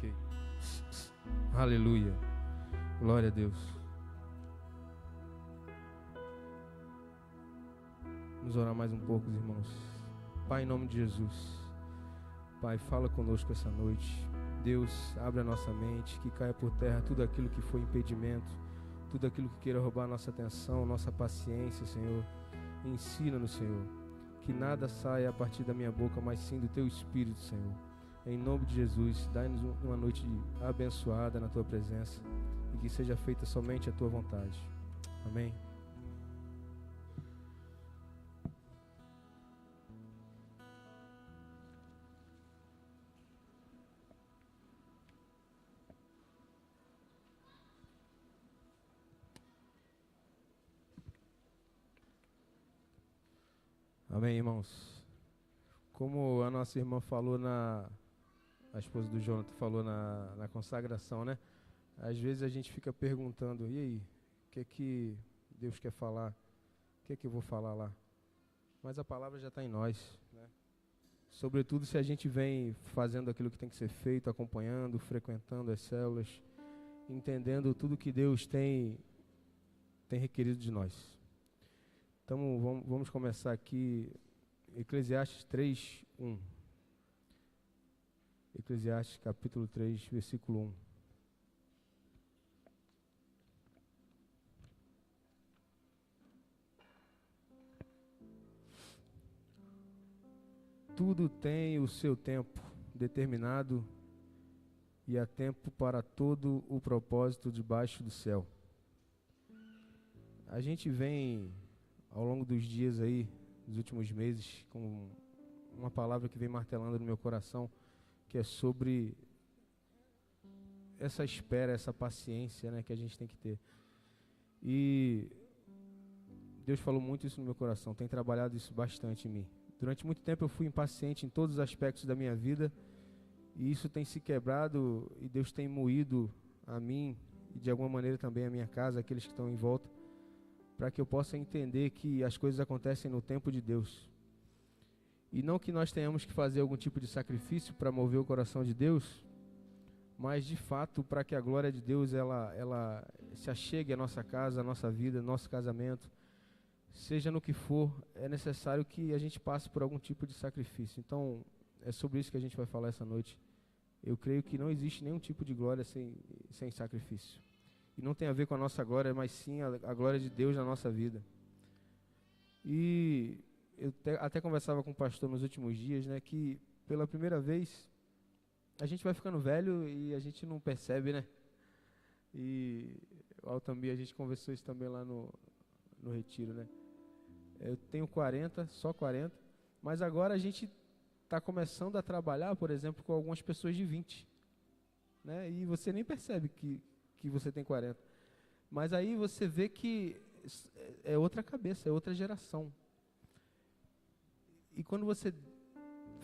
Ok. Aleluia. Glória a Deus. Vamos orar mais um pouco, irmãos. Pai, em nome de Jesus. Pai, fala conosco essa noite. Deus, abre a nossa mente, que caia por terra tudo aquilo que foi impedimento, tudo aquilo que queira roubar nossa atenção, nossa paciência, Senhor. Ensina-nos, Senhor, que nada saia a partir da minha boca, mas sim do Teu Espírito, Senhor. Em nome de Jesus, dai-nos uma noite abençoada na Tua presença e que seja feita somente a Tua vontade. Amém. Amém, irmãos. Como a nossa irmã falou a esposa do Jonathan falou na consagração, né? Às vezes a gente fica perguntando, e aí, o que é que Deus quer falar? O que é que eu vou falar lá? Mas a palavra já está em nós, né? Sobretudo se a gente vem fazendo aquilo que tem que ser feito, acompanhando, frequentando as células, entendendo tudo que Deus tem requerido de nós. Então vamos começar aqui, Eclesiastes 3:1. Eclesiastes capítulo 3, versículo 1. Tudo tem o seu tempo determinado e há tempo para todo o propósito debaixo do céu. A gente vem ao longo dos dias aí, dos últimos meses, com uma palavra que vem martelando no meu coração, que é sobre essa espera, essa paciência, né, que a gente tem que ter. E Deus falou muito isso no meu coração, tem trabalhado isso bastante em mim. Durante muito tempo eu fui impaciente em todos os aspectos da minha vida, e isso tem se quebrado, e Deus tem moído a mim, e de alguma maneira também a minha casa, aqueles que estão em volta, para que eu possa entender que as coisas acontecem no tempo de Deus. E não que nós tenhamos que fazer algum tipo de sacrifício para mover o coração de Deus, mas de fato para que a glória de Deus ela se achegue à nossa casa, à nossa vida, nosso casamento, seja no que for, é necessário que a gente passe por algum tipo de sacrifício. Então é sobre isso que a gente vai falar essa noite. Eu creio que não existe nenhum tipo de glória sem sacrifício. E não tem a ver com a nossa glória, mas sim a glória de Deus na nossa vida. E eu até conversava com o pastor nos últimos dias, né, que pela primeira vez a gente vai ficando velho e a gente não percebe, né? E o Altambi, a gente conversou isso também lá no retiro, né? Eu tenho 40, só 40, mas agora a gente está começando a trabalhar, por exemplo, com algumas pessoas de 20, né? E você nem percebe que você tem 40. Mas aí você vê que é outra cabeça, é outra geração. E quando você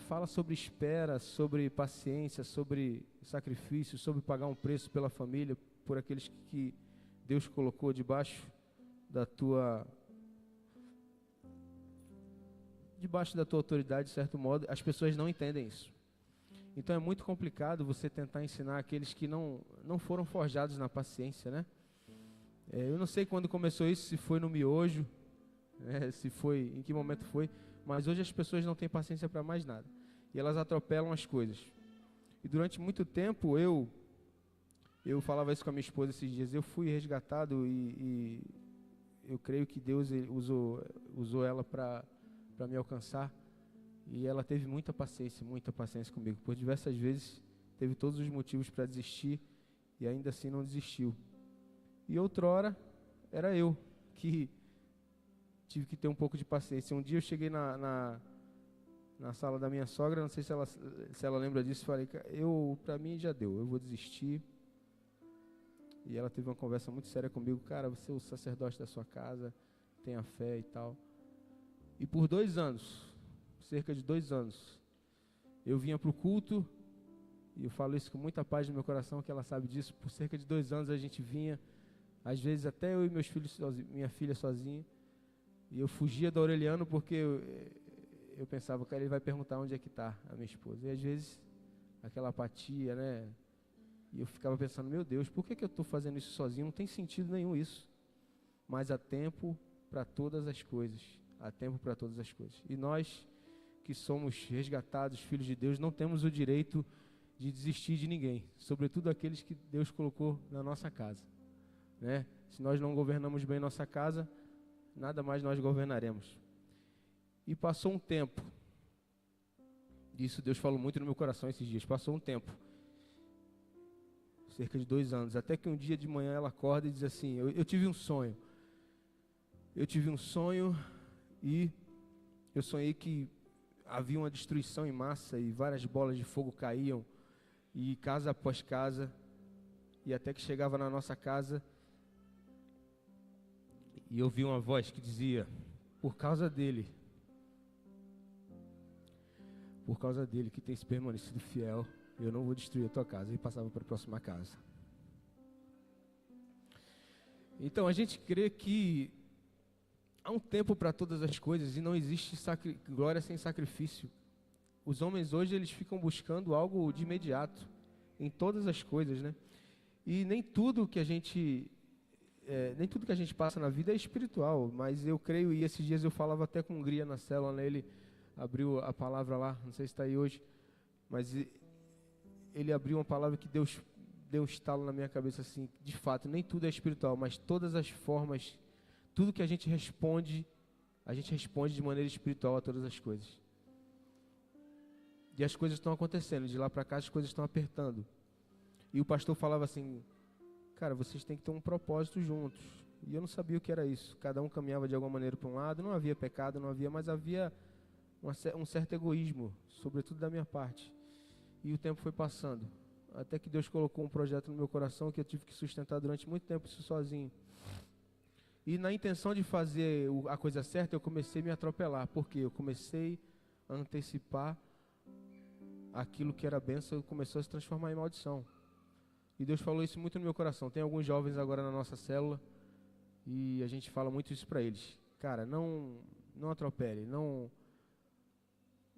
fala sobre espera, sobre paciência, sobre sacrifício, sobre pagar um preço pela família, por aqueles que Deus colocou debaixo da tua autoridade, de certo modo, as pessoas não entendem isso. Então é muito complicado você tentar ensinar aqueles que não foram forjados na paciência, né? Eu não sei quando começou isso, se foi no miojo, se foi, em que momento foi, mas hoje as pessoas não têm paciência para mais nada. E elas atropelam as coisas. E durante muito tempo eu falava isso com a minha esposa esses dias, eu fui resgatado e eu creio que Deus usou ela para me alcançar. E ela teve muita paciência comigo. Por diversas vezes teve todos os motivos para desistir e ainda assim não desistiu. E outrora era eu que tive que ter um pouco de paciência. Um dia eu cheguei na sala da minha sogra, não sei se ela lembra disso, falei, para mim já deu, eu vou desistir. E ela teve uma conversa muito séria comigo, cara, você é o sacerdote da sua casa, tenha fé e tal. E por 2 anos, cerca de 2 anos, eu vinha para o culto, e eu falo isso com muita paz no meu coração, que ela sabe disso. Por cerca de 2 anos a gente vinha, às vezes até eu e meus filhos, minha filha sozinha, e eu fugia da Aureliano porque eu pensava, cara, ele vai perguntar onde é que está a minha esposa. E às vezes aquela apatia, né? E eu ficava pensando, meu Deus, por que eu estou fazendo isso sozinho? Não tem sentido nenhum isso. Mas há tempo para todas as coisas. Há tempo para todas as coisas. E nós, que somos resgatados, filhos de Deus, não temos o direito de desistir de ninguém. Sobretudo aqueles que Deus colocou na nossa casa, né? Se nós não governamos bem nossa casa, nada mais nós governaremos. E passou um tempo. Isso Deus falou muito no meu coração esses dias. Passou um tempo. Cerca de 2 anos. Até que um dia de manhã ela acorda e diz assim, eu tive um sonho. Eu tive um sonho e eu sonhei que havia uma destruição em massa e várias bolas de fogo caíam. E casa após casa. E até que chegava na nossa casa. E eu vi uma voz que dizia, por causa dele que tem se permanecido fiel, eu não vou destruir a tua casa. E passava para a próxima casa. Então a gente crê que há um tempo para todas as coisas e não existe glória sem sacrifício. Os homens hoje eles ficam buscando algo de imediato em todas as coisas, né? E nem tudo que a gente passa na vida é espiritual, mas eu creio, e esses dias eu falava até com o Gria na célula, né? Ele abriu a palavra lá, não sei se está aí hoje, mas ele abriu uma palavra que Deus deu um estalo na minha cabeça assim, de fato, nem tudo é espiritual, mas todas as formas, tudo que a gente responde de maneira espiritual a todas as coisas. E as coisas estão acontecendo, de lá para cá as coisas estão apertando. E o pastor falava assim, cara, vocês têm que ter um propósito juntos. E eu não sabia o que era isso. Cada um caminhava de alguma maneira para um lado, não havia pecado, mas havia um certo egoísmo, sobretudo da minha parte. E o tempo foi passando, até que Deus colocou um projeto no meu coração que eu tive que sustentar durante muito tempo isso sozinho. E na intenção de fazer a coisa certa, eu comecei a me atropelar, porque eu comecei a antecipar aquilo que era bênção, começou a se transformar em maldição. E Deus falou isso muito no meu coração. Tem alguns jovens agora na nossa célula, e a gente fala muito isso para eles. Cara, não atropele, não...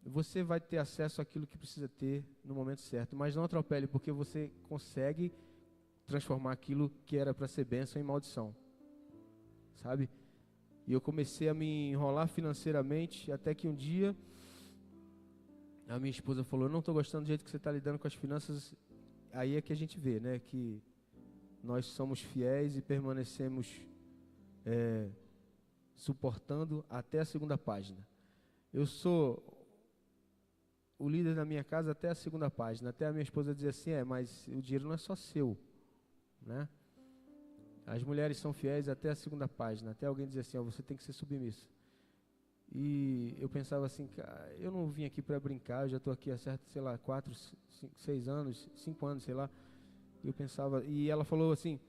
Você vai ter acesso àquilo que precisa ter no momento certo, mas não atropele, porque você consegue transformar aquilo que era para ser bênção em maldição, sabe? E eu comecei a me enrolar financeiramente, até que um dia a minha esposa falou, eu não estou gostando do jeito que você está lidando com as finanças. Aí é que a gente vê, né, que nós somos fiéis e permanecemos suportando até a 2ª página. Eu sou o líder da minha casa até a 2ª página. Até a minha esposa dizia assim, mas o dinheiro não é só seu, né? As mulheres são fiéis até a 2ª página. Até alguém dizer assim, você tem que ser submissa. E eu pensava assim, cara, eu não vim aqui para brincar, eu já estou aqui há 4, 5, 6 anos, 5 anos, sei lá. Eu pensava, e ela falou assim,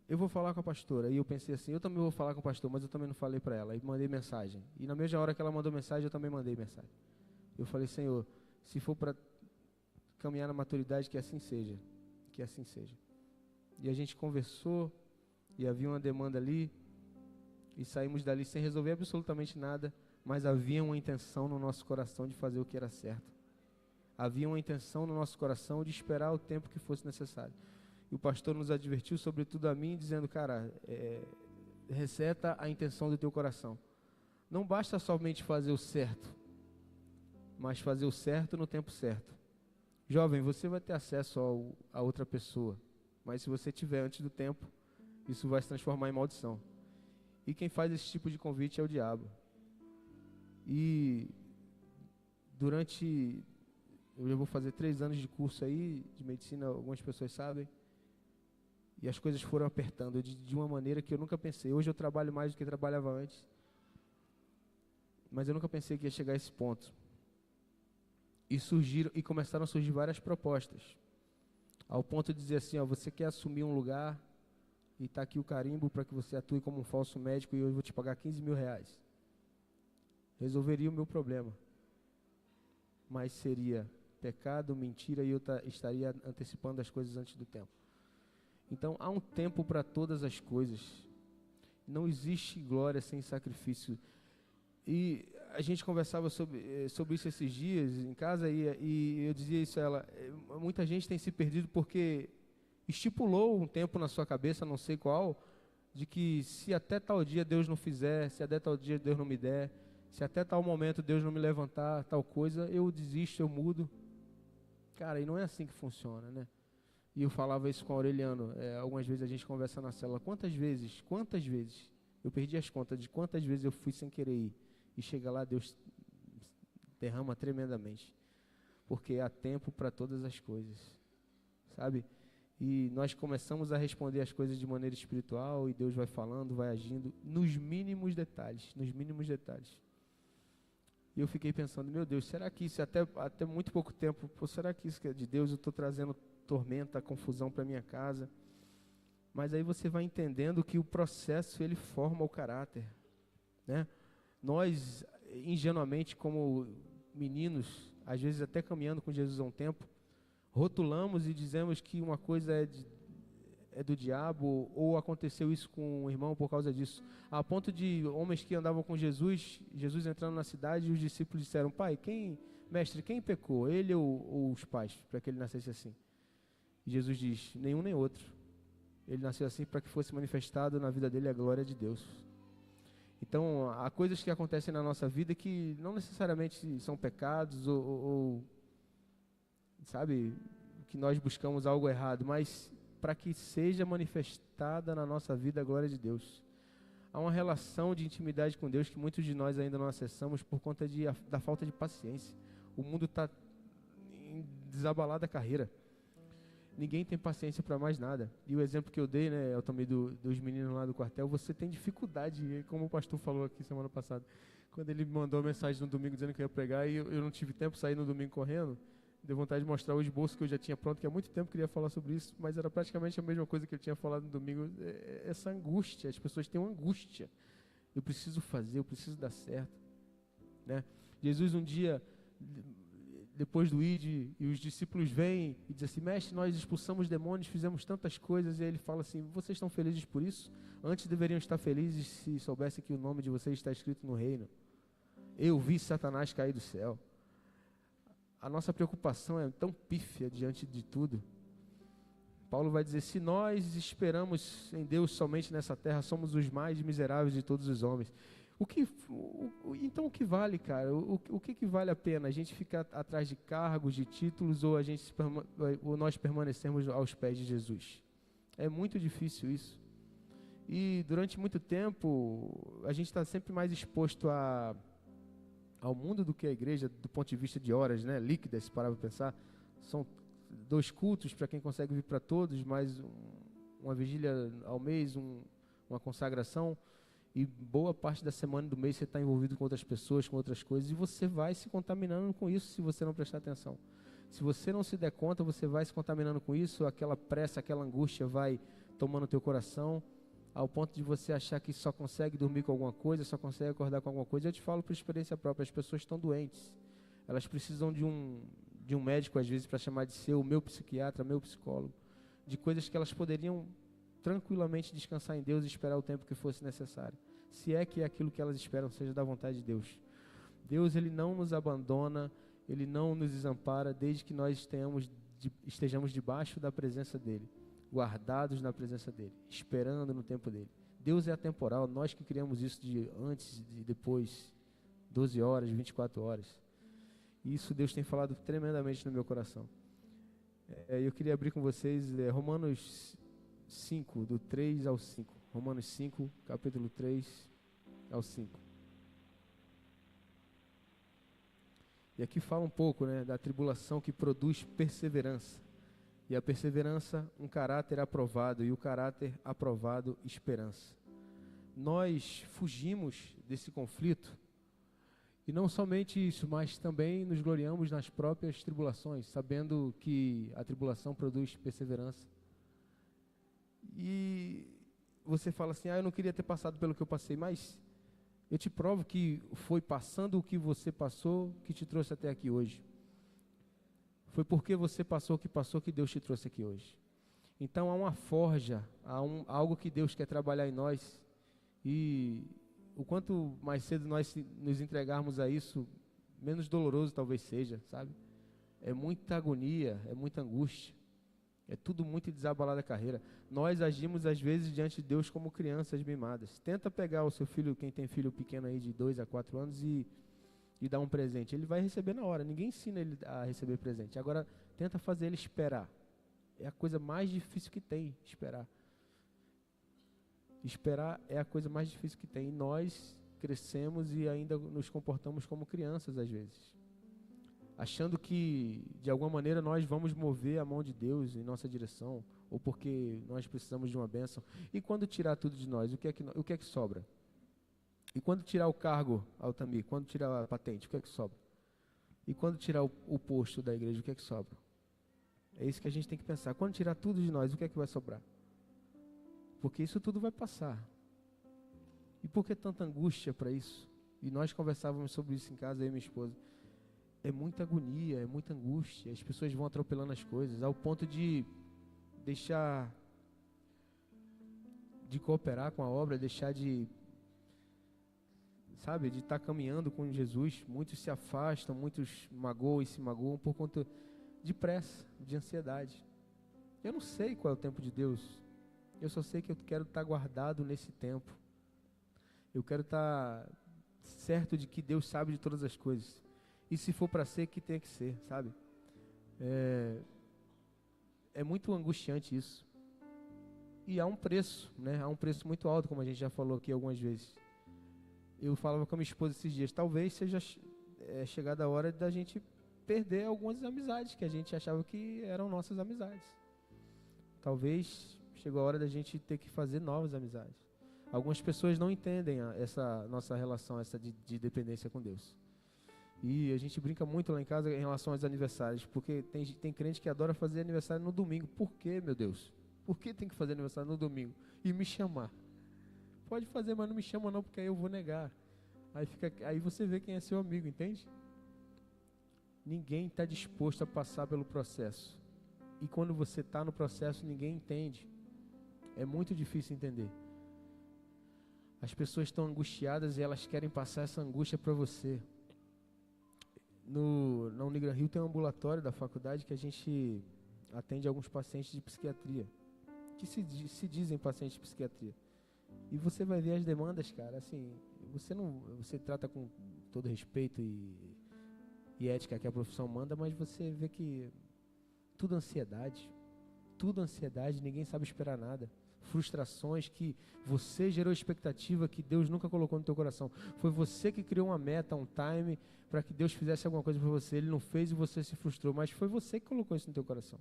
eu vou falar com a pastora. E eu pensei assim, eu também vou falar com o pastor, mas eu também não falei para ela. E mandei mensagem. E na mesma hora que ela mandou mensagem, eu também mandei mensagem. Eu falei, Senhor, se for para caminhar na maturidade, que assim seja. Que assim seja. E a gente conversou, e havia uma demanda ali, e saímos dali sem resolver absolutamente nada, mas havia uma intenção no nosso coração de fazer o que era certo. Havia uma intenção no nosso coração de esperar o tempo que fosse necessário. E o pastor nos advertiu, sobretudo a mim, dizendo, cara, reseta a intenção do teu coração. Não basta somente fazer o certo, mas fazer o certo no tempo certo. Jovem, você vai ter acesso a outra pessoa, mas se você tiver antes do tempo, isso vai se transformar em maldição. E quem faz esse tipo de convite é o diabo. E eu já vou fazer 3 anos de curso aí, de medicina, algumas pessoas sabem, e as coisas foram apertando de uma maneira que eu nunca pensei. Hoje eu trabalho mais do que trabalhava antes, mas eu nunca pensei que ia chegar a esse ponto. E começaram a surgir várias propostas, ao ponto de dizer assim, você quer assumir um lugar, e está aqui o carimbo para que você atue como um falso médico e eu vou te pagar 15 mil reais. Resolveria o meu problema. Mas seria pecado, mentira e eu estaria antecipando as coisas antes do tempo. Então há um tempo para todas as coisas. Não existe glória sem sacrifício. E a gente conversava sobre isso esses dias em casa e eu dizia isso a ela, muita gente tem se perdido porque estipulou um tempo na sua cabeça, não sei qual, de que se até tal dia Deus não fizer, se até tal dia Deus não me der, se até tal momento Deus não me levantar, tal coisa, eu desisto, eu mudo. Cara, e não é assim que funciona, né? E eu falava isso com o Aureliano, algumas vezes a gente conversa na célula, quantas vezes, eu perdi as contas de quantas vezes eu fui sem querer ir, e chega lá, Deus derrama tremendamente, porque há tempo para todas as coisas, sabe? E nós começamos a responder as coisas de maneira espiritual, e Deus vai falando, vai agindo, nos mínimos detalhes, E eu fiquei pensando, meu Deus, será que isso, até muito pouco tempo, será que isso que é de Deus, eu estou trazendo tormenta, confusão para minha casa? Mas aí você vai entendendo que o processo, ele forma o caráter, né? Nós, ingenuamente, como meninos, às vezes até caminhando com Jesus há um tempo, rotulamos e dizemos que uma coisa é do diabo, ou aconteceu isso com um irmão por causa disso, a ponto de homens que andavam com Jesus entrando na cidade, e os discípulos disseram, mestre, quem pecou, ele ou os pais, para que ele nascesse assim? E Jesus diz, nenhum nem outro, ele nasceu assim para que fosse manifestado na vida dele a glória de Deus. Então, há coisas que acontecem na nossa vida que não necessariamente são pecados ou sabe, que nós buscamos algo errado, mas para que seja manifestada na nossa vida a glória de Deus. Há uma relação de intimidade com Deus que muitos de nós ainda não acessamos por conta da falta de paciência. O mundo está em desabalada carreira. Ninguém tem paciência para mais nada. E o exemplo que eu dei, né, eu também dos meninos lá do quartel, você tem dificuldade, como o pastor falou aqui semana passada, quando ele me mandou uma mensagem no domingo dizendo que eu ia pregar, e eu não tive tempo de sair no domingo correndo, deu vontade de mostrar o esboço que eu já tinha pronto, que há muito tempo eu queria falar sobre isso, mas era praticamente a mesma coisa que eu tinha falado no domingo, essa angústia, as pessoas têm uma angústia, eu preciso fazer, eu preciso dar certo, né? Jesus um dia, depois do Ide, e os discípulos vêm e dizem assim, mestre, nós expulsamos demônios, fizemos tantas coisas, e aí ele fala assim, vocês estão felizes por isso? Antes deveriam estar felizes se soubessem que o nome de vocês está escrito no reino. Eu vi Satanás cair do céu. A nossa preocupação é tão pífia diante de tudo. Paulo vai dizer, se nós esperamos em Deus somente nessa terra, somos os mais miseráveis de todos os homens. Então o que vale, cara? O que vale a pena? A gente ficar atrás de cargos, de títulos, ou nós permanecermos aos pés de Jesus? É muito difícil isso. E durante muito tempo, a gente está sempre mais exposto ao mundo do que a igreja, do ponto de vista de horas, né? Líquidas, se parar para pensar. São 2 cultos para quem consegue vir para todos, mais uma vigília ao mês, uma consagração. E boa parte da semana e do mês você está envolvido com outras pessoas, com outras coisas, e você vai se contaminando com isso se você não prestar atenção. Se você não se der conta, você vai se contaminando com isso, aquela pressa, aquela angústia vai tomando o teu coração, ao ponto de você achar que só consegue dormir com alguma coisa, só consegue acordar com alguma coisa. Eu te falo por experiência própria, as pessoas estão doentes. Elas precisam de um médico, às vezes, para chamar de seu, meu psiquiatra, meu psicólogo, de coisas que elas poderiam tranquilamente descansar em Deus e esperar o tempo que fosse necessário. Se é que aquilo que elas esperam seja da vontade de Deus. Deus, Ele não nos abandona, Ele não nos desampara, desde que nós estejamos debaixo da presença dEle, guardados na presença dEle, esperando no tempo dEle. Deus é atemporal, nós que criamos isso de antes e depois, 12 horas, 24 horas. E isso Deus tem falado tremendamente no meu coração. Eu queria abrir com vocês Romanos 5, do 3 ao 5. Romanos 5, capítulo 3 ao 5. E aqui fala um pouco, né, da tribulação que produz perseverança. E a perseverança, um caráter aprovado. E o caráter aprovado, esperança. Nós fugimos desse conflito. E não somente isso, mas também nos gloriamos nas próprias tribulações, sabendo que a tribulação produz perseverança. E você fala assim, eu não queria ter passado pelo que eu passei, mas eu te provo que foi passando o que você passou que te trouxe até aqui hoje. Foi porque você passou o que passou que Deus te trouxe aqui hoje. Então há uma forja, há algo que Deus quer trabalhar em nós. E o quanto mais cedo nós nos entregarmos a isso, menos doloroso talvez seja, sabe? É muita agonia, é muita angústia, é tudo muito desabalar da carreira. Nós agimos às vezes diante de Deus como crianças mimadas. Tenta pegar o seu filho, quem tem filho pequeno aí de 2 a 4 anos e dar um presente. Ele vai receber na hora, ninguém ensina ele a receber presente. Agora, tenta fazer ele esperar. É a coisa mais difícil que tem, esperar. Esperar é a coisa mais difícil que tem. E nós crescemos e ainda nos comportamos como crianças às vezes, achando que de alguma maneira nós vamos mover a mão de Deus em nossa direção, ou porque nós precisamos de uma bênção. E quando tirar tudo de nós, o que é que sobra? E quando tirar o cargo, Altamir, quando tirar a patente, o que é que sobra? E quando tirar o posto da igreja, o que é que sobra? É isso que a gente tem que pensar. Quando tirar tudo de nós, o que é que vai sobrar? Porque isso tudo vai passar. E por que tanta angústia para isso? E nós conversávamos sobre isso em casa, eu e minha esposa. É muita agonia, é muita angústia. As pessoas vão atropelando as coisas, ao ponto de deixar de cooperar com a obra, deixar de, sabe, de estar caminhando com Jesus. Muitos se afastam, muitos magoam e se magoam por conta de pressa, de ansiedade. Eu não sei qual é o tempo de Deus. Eu só sei que eu quero estar guardado nesse tempo. Eu quero estar certo de que Deus sabe de todas as coisas. E se for para ser, que tenha que ser, sabe? É muito angustiante isso. E há um preço, né? Há um preço muito alto, como a gente já falou aqui algumas vezes. Eu falava com a minha esposa esses dias, talvez seja chegada a hora da gente perder algumas amizades que a gente achava que eram nossas amizades. Talvez chegou a hora da gente ter que fazer novas amizades. Algumas pessoas não entendem essa nossa relação, essa de dependência com Deus. E a gente brinca muito lá em casa em relação aos aniversários, porque tem crente que adora fazer aniversário no domingo. Por quê, meu Deus? Por que tem que fazer aniversário no domingo? E me chamar? Pode fazer, mas não me chama não, porque aí eu vou negar. Aí você vê quem é seu amigo, entende? Ninguém está disposto a passar pelo processo. E quando você está no processo, ninguém entende. É muito difícil entender. As pessoas estão angustiadas e elas querem passar essa angústia para você. Na Unigran Rio tem um ambulatório da faculdade que a gente atende alguns pacientes de psiquiatria, que se dizem pacientes de psiquiatria. E você vai ver as demandas, cara, assim, você trata com todo respeito e ética que a profissão manda, mas você vê que tudo ansiedade, ninguém sabe esperar nada. Frustrações que você gerou expectativa que Deus nunca colocou no teu coração. Foi você que criou uma meta, um time, para que Deus fizesse alguma coisa para você. Ele não fez e você se frustrou, mas foi você que colocou isso no teu coração.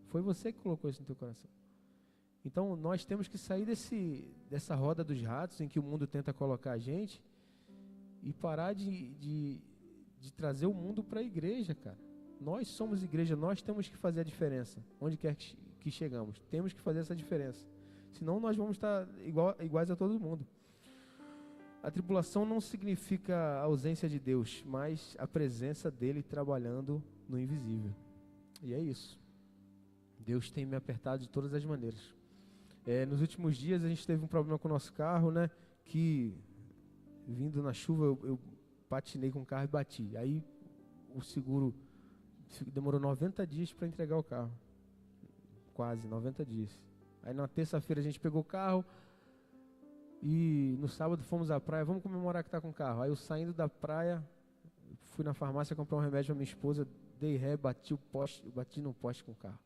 Foi você que colocou isso no teu coração. Então, nós temos que sair dessa roda dos ratos em que o mundo tenta colocar a gente e parar de trazer o mundo para a igreja, cara. Nós somos igreja, nós temos que fazer a diferença. Onde quer que chegamos, temos que fazer essa diferença. Senão nós vamos estar iguais a todo mundo. A tribulação não significa a ausência de Deus, mas a presença dele trabalhando no invisível. E é isso. Deus tem me apertado de todas as maneiras. Nos últimos dias a gente teve um problema com o nosso carro, né? Que vindo na chuva eu patinei com o carro e bati. Aí o seguro demorou 90 dias para entregar o carro. Quase 90 dias. Aí na terça-feira a gente pegou o carro e no sábado fomos à praia. Vamos comemorar que tá com o carro. Aí eu saindo da praia, fui na farmácia comprar um remédio para minha esposa, dei ré, bati no poste com o carro.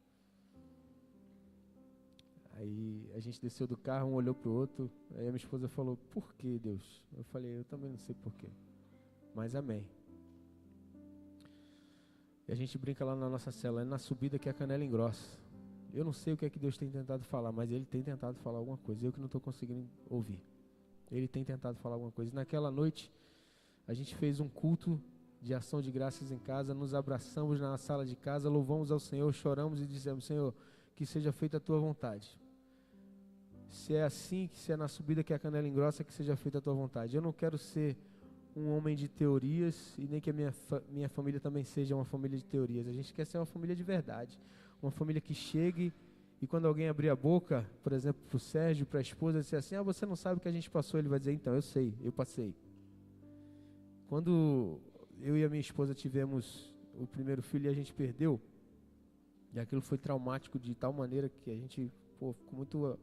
Aí a gente desceu do carro, um olhou pro outro. Aí a minha esposa falou: por que, Deus? Eu falei: eu também não sei por quê, mas amém. E a gente brinca lá na nossa cela, na subida que a canela engrossa. Eu não sei o que é que Deus tem tentado falar, mas Ele tem tentado falar alguma coisa. Eu que não estou conseguindo ouvir. Ele tem tentado falar alguma coisa. E naquela noite, a gente fez um culto de ação de graças em casa, nos abraçamos na sala de casa, louvamos ao Senhor, choramos e dizemos: Senhor, que seja feita a Tua vontade. Se é assim, se é na subida que a canela engrossa, que seja feita a Tua vontade. Eu não quero ser um homem de teorias e nem que a minha família também seja uma família de teorias. A gente quer ser uma família de verdade. Uma família que chegue E quando alguém abrir a boca, por exemplo, para o Sérgio, para a esposa, dizer assim, você não sabe o que a gente passou, ele vai dizer, então, eu sei, eu passei. Quando eu e a minha esposa tivemos o primeiro filho e a gente perdeu, e aquilo foi traumático de tal maneira que a gente ficou muito...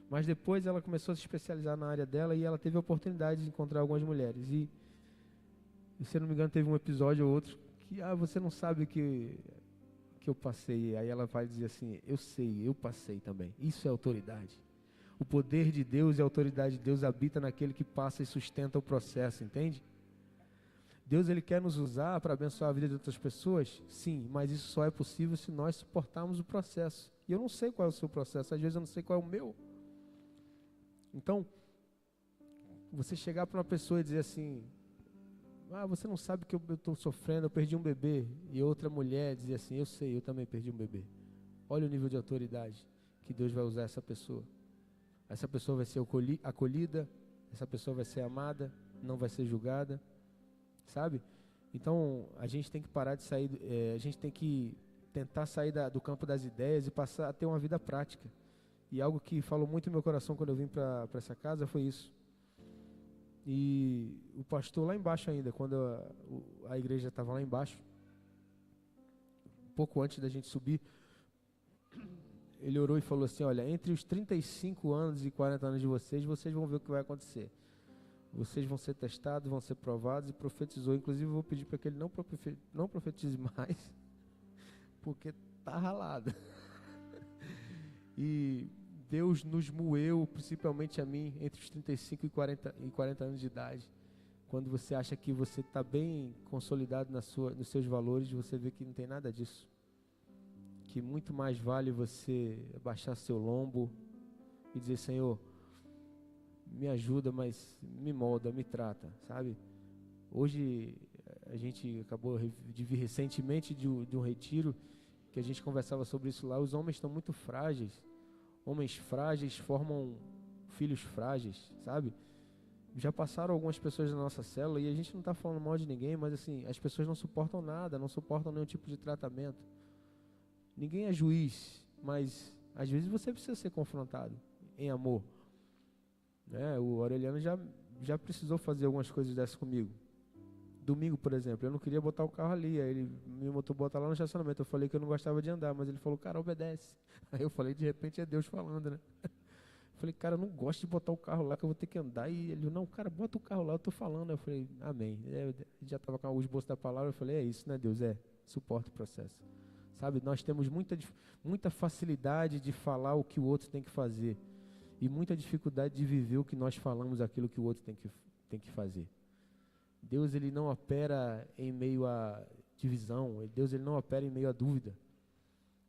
Mas depois ela começou a se especializar na área dela e ela teve a oportunidade de encontrar algumas mulheres. E se eu não me engano, teve um episódio ou outro que, você não sabe que eu passei. Aí ela vai dizer assim, eu sei, eu passei também. Isso é autoridade. O poder de Deus e a autoridade de Deus habita naquele que passa e sustenta o processo, entende? Deus, Ele quer nos usar para abençoar a vida de outras pessoas? Sim, mas isso só é possível se nós suportarmos o processo. E eu não sei qual é o seu processo, às vezes eu não sei qual é o meu. Então, você chegar para uma pessoa e dizer assim, você não sabe que eu estou sofrendo, eu perdi um bebê. E outra mulher dizer assim, eu sei, eu também perdi um bebê. Olha o nível de autoridade que Deus vai usar essa pessoa. Essa pessoa vai ser acolhida, essa pessoa vai ser amada, não vai ser julgada. Sabe? Então, a gente tem que parar de sair, a gente tem que tentar sair do campo das ideias e passar a ter uma vida prática. E algo que falou muito no meu coração quando eu vim para essa casa foi isso. E o pastor lá embaixo ainda, quando a igreja estava lá embaixo, pouco antes da gente subir, ele orou e falou assim, olha, entre os 35 anos e 40 anos de vocês vão ver o que vai acontecer. Vocês vão ser testados, vão ser provados, e profetizou. Inclusive, eu vou pedir para que ele não profetize mais, porque está ralado. E Deus nos moeu, principalmente a mim, entre os 35 e 40 anos de idade. Quando você acha que você está bem consolidado nos seus valores, você vê que não tem nada disso. Que muito mais vale você baixar seu lombo e dizer, Senhor, me ajuda, mas me molda, me trata, sabe? Hoje a gente acabou de vir recentemente de um retiro que a gente conversava sobre isso lá. Os homens estão muito frágeis. Homens frágeis formam filhos frágeis, sabe? Já passaram algumas pessoas na nossa célula e a gente não está falando mal de ninguém, mas assim, as pessoas não suportam nada, não suportam nenhum tipo de tratamento. Ninguém é juiz, mas às vezes você precisa ser confrontado em amor. O Aureliano já precisou fazer algumas coisas dessas comigo. Domingo, por exemplo, eu não queria botar o carro ali, aí ele me botou botar lá no estacionamento. Eu falei que eu não gostava de andar, mas ele falou, cara, obedece. Aí eu falei, de repente é Deus falando, né? Eu falei, cara, eu não gosto de botar o carro lá, que eu vou ter que andar. E ele, não, cara, bota o carro lá, eu tô falando. Eu falei, amém. Eu já estava com o esboço da palavra, eu falei, é isso, né, Deus? Suporta o processo. Sabe, nós temos muita facilidade de falar o que o outro tem que fazer. E muita dificuldade de viver o que nós falamos, aquilo que o outro tem que fazer. Deus, Ele não opera em meio à divisão. Deus, Ele não opera em meio à dúvida.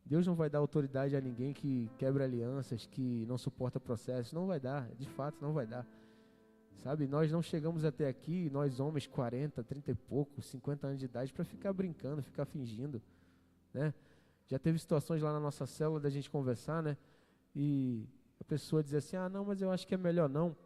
Deus não vai dar autoridade a ninguém que quebra alianças, que não suporta processos. Não vai dar, de fato não vai dar. Sabe, nós não chegamos até aqui, nós homens 40, 30 e pouco, 50 anos de idade, para ficar brincando, ficar fingindo, né? Já teve situações lá na nossa célula da gente conversar, né? E a pessoa diz assim, não, mas eu acho que é melhor não.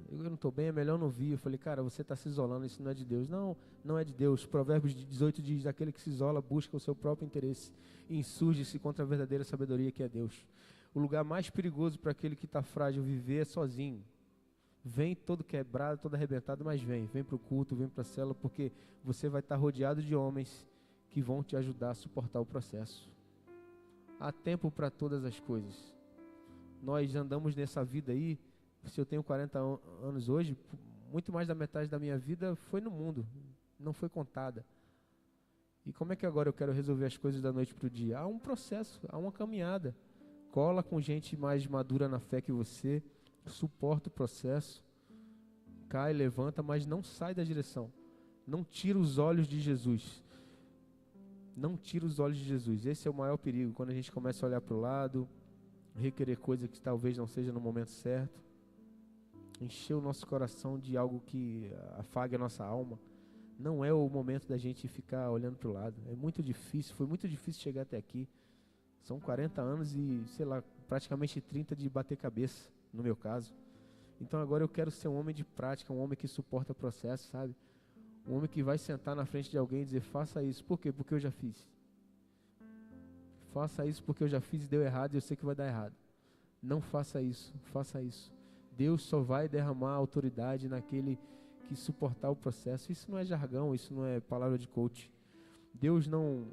Eu não estou bem, é melhor não vir. Eu falei, cara, você está se isolando, isso não é de Deus. Não, não é de Deus. Provérbios 18 diz, aquele que se isola busca o seu próprio interesse e insurge-se contra a verdadeira sabedoria que é Deus. O lugar mais perigoso para aquele que está frágil viver é sozinho. Vem todo quebrado, todo arrebentado, mas vem para o culto, vem para a célula, porque você vai estar rodeado de homens que vão te ajudar a suportar o processo. Há tempo para todas as coisas. Nós andamos nessa vida aí, se eu tenho 40 anos hoje, muito mais da metade da minha vida foi no mundo, não foi contada. E como é que agora eu quero resolver as coisas da noite para o dia? Há um processo, há uma caminhada. Cola com gente mais madura na fé que você, suporta o processo, cai, levanta, mas não sai da direção. Não tira os olhos de Jesus. Não tira os olhos de Jesus. Esse é o maior perigo, quando a gente começa a olhar para o lado, requerer coisa que talvez não seja no momento certo, encher o nosso coração de algo que afague a nossa alma. Não é o momento da gente ficar olhando para o lado. É muito difícil, foi muito difícil chegar até aqui. São 40 anos e, sei lá, praticamente 30 de bater cabeça, no meu caso. Então agora eu quero ser um homem de prática, um homem que suporta o processo, sabe? Um homem que vai sentar na frente de alguém e dizer, faça isso. Por quê? Porque eu já fiz. Faça isso porque eu já fiz e deu errado e eu sei que vai dar errado. Não faça isso, faça isso. Deus só vai derramar autoridade naquele que suportar o processo. Isso não é jargão, isso não é palavra de coach. Deus não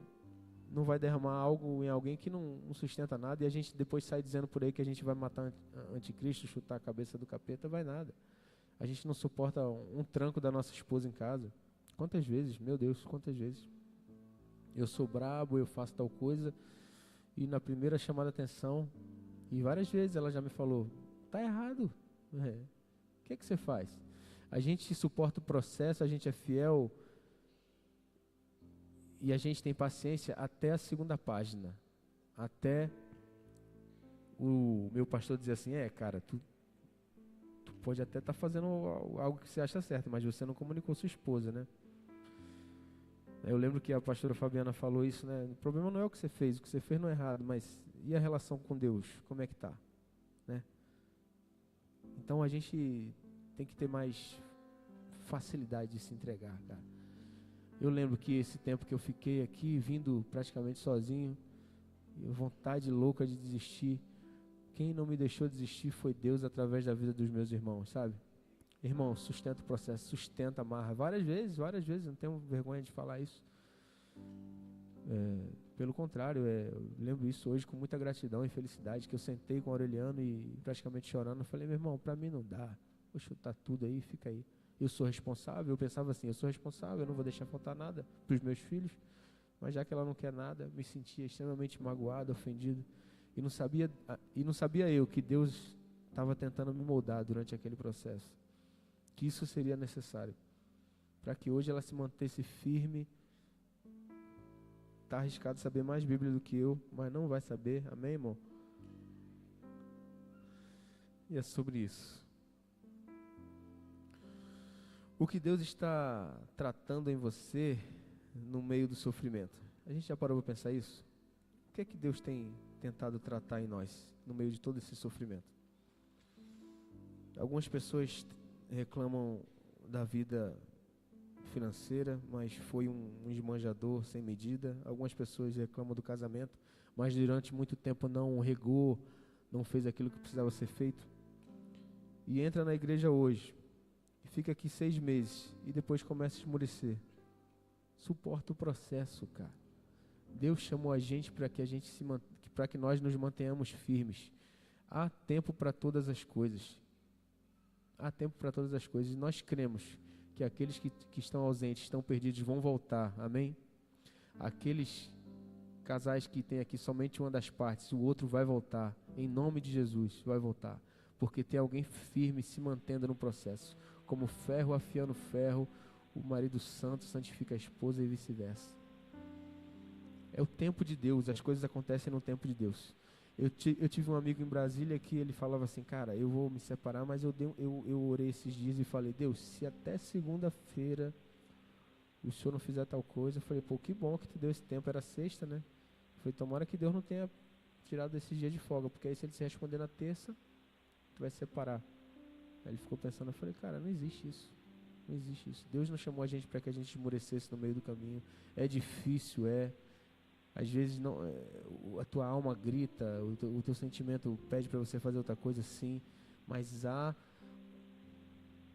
vai derramar algo em alguém que não sustenta nada e a gente depois sai dizendo por aí que a gente vai matar anticristo, chutar a cabeça do capeta, vai nada. A gente não suporta um tranco da nossa esposa em casa. Quantas vezes, meu Deus, quantas vezes. Eu sou brabo, eu faço tal coisa e na primeira chamada de atenção, e várias vezes ela já me falou, tá errado. O que você faz? A gente suporta o processo, a gente é fiel e a gente tem paciência até a segunda página. Até o meu pastor dizer assim, cara, tu pode até estar fazendo algo que você acha certo, mas você não comunicou sua esposa, né? Eu lembro que a pastora Fabiana falou isso, né? O problema não é o que você fez não é errado, mas e a relação com Deus? Como é que tá? Né? Então a gente tem que ter mais facilidade de se entregar, cara. Eu lembro que esse tempo que eu fiquei aqui, vindo praticamente sozinho, vontade louca de desistir, quem não me deixou desistir foi Deus através da vida dos meus irmãos, sabe? Irmão, sustenta o processo, sustenta, amarra. Várias vezes, não tenho vergonha de falar isso. Pelo contrário, eu lembro isso hoje com muita gratidão e felicidade, que eu sentei com o Aureliano e praticamente chorando, eu falei, meu irmão, pra mim não dá, vou chutar tudo aí, fica aí. Eu sou responsável, eu pensava assim, eu sou responsável, eu não vou deixar faltar nada pros meus filhos, mas já que ela não quer nada, me sentia extremamente magoado, ofendido, e não sabia eu que Deus estava tentando me moldar durante aquele processo, que isso seria necessário, para que hoje ela se mantesse firme. Está arriscado saber mais Bíblia do que eu, mas não vai saber, amém, irmão? E é sobre isso. O que Deus está tratando em você no meio do sofrimento? A gente já parou para pensar isso? O que é que Deus tem tentado tratar em nós no meio de todo esse sofrimento? Algumas pessoas reclamam da vida financeira, mas foi um esbanjador sem medida. Algumas pessoas reclamam do casamento, mas durante muito tempo não regou, não fez aquilo que precisava ser feito. E entra na igreja hoje, e fica aqui 6 meses, e depois começa a esmorecer. Suporta o processo, cara. Deus chamou a gente para que para que nós nos mantenhamos firmes. Há tempo para todas as coisas. Há tempo para todas as coisas. E nós cremos que aqueles que estão ausentes, estão perdidos, vão voltar. Amém? Aqueles casais que tem aqui somente uma das partes, o outro vai voltar. Em nome de Jesus, vai voltar. Porque tem alguém firme se mantendo no processo. Como ferro afiando ferro, o marido santo santifica a esposa e vice-versa. É o tempo de Deus, as coisas acontecem no tempo de Deus. Eu tive um amigo em Brasília que ele falava assim, cara, eu vou me separar, mas eu orei esses dias e falei, Deus, se até segunda-feira o senhor não fizer tal coisa, eu falei, pô, que bom que tu deu esse tempo, era sexta, né? Eu falei, tomara que Deus não tenha tirado esses dias de folga, porque aí se ele se responder na terça, tu vai se separar. Aí ele ficou pensando, eu falei, cara, não existe isso. Não existe isso. Deus não chamou a gente para que a gente esmorecesse no meio do caminho. É difícil, às vezes não, a tua alma grita, o teu sentimento pede para você fazer outra coisa, sim, mas há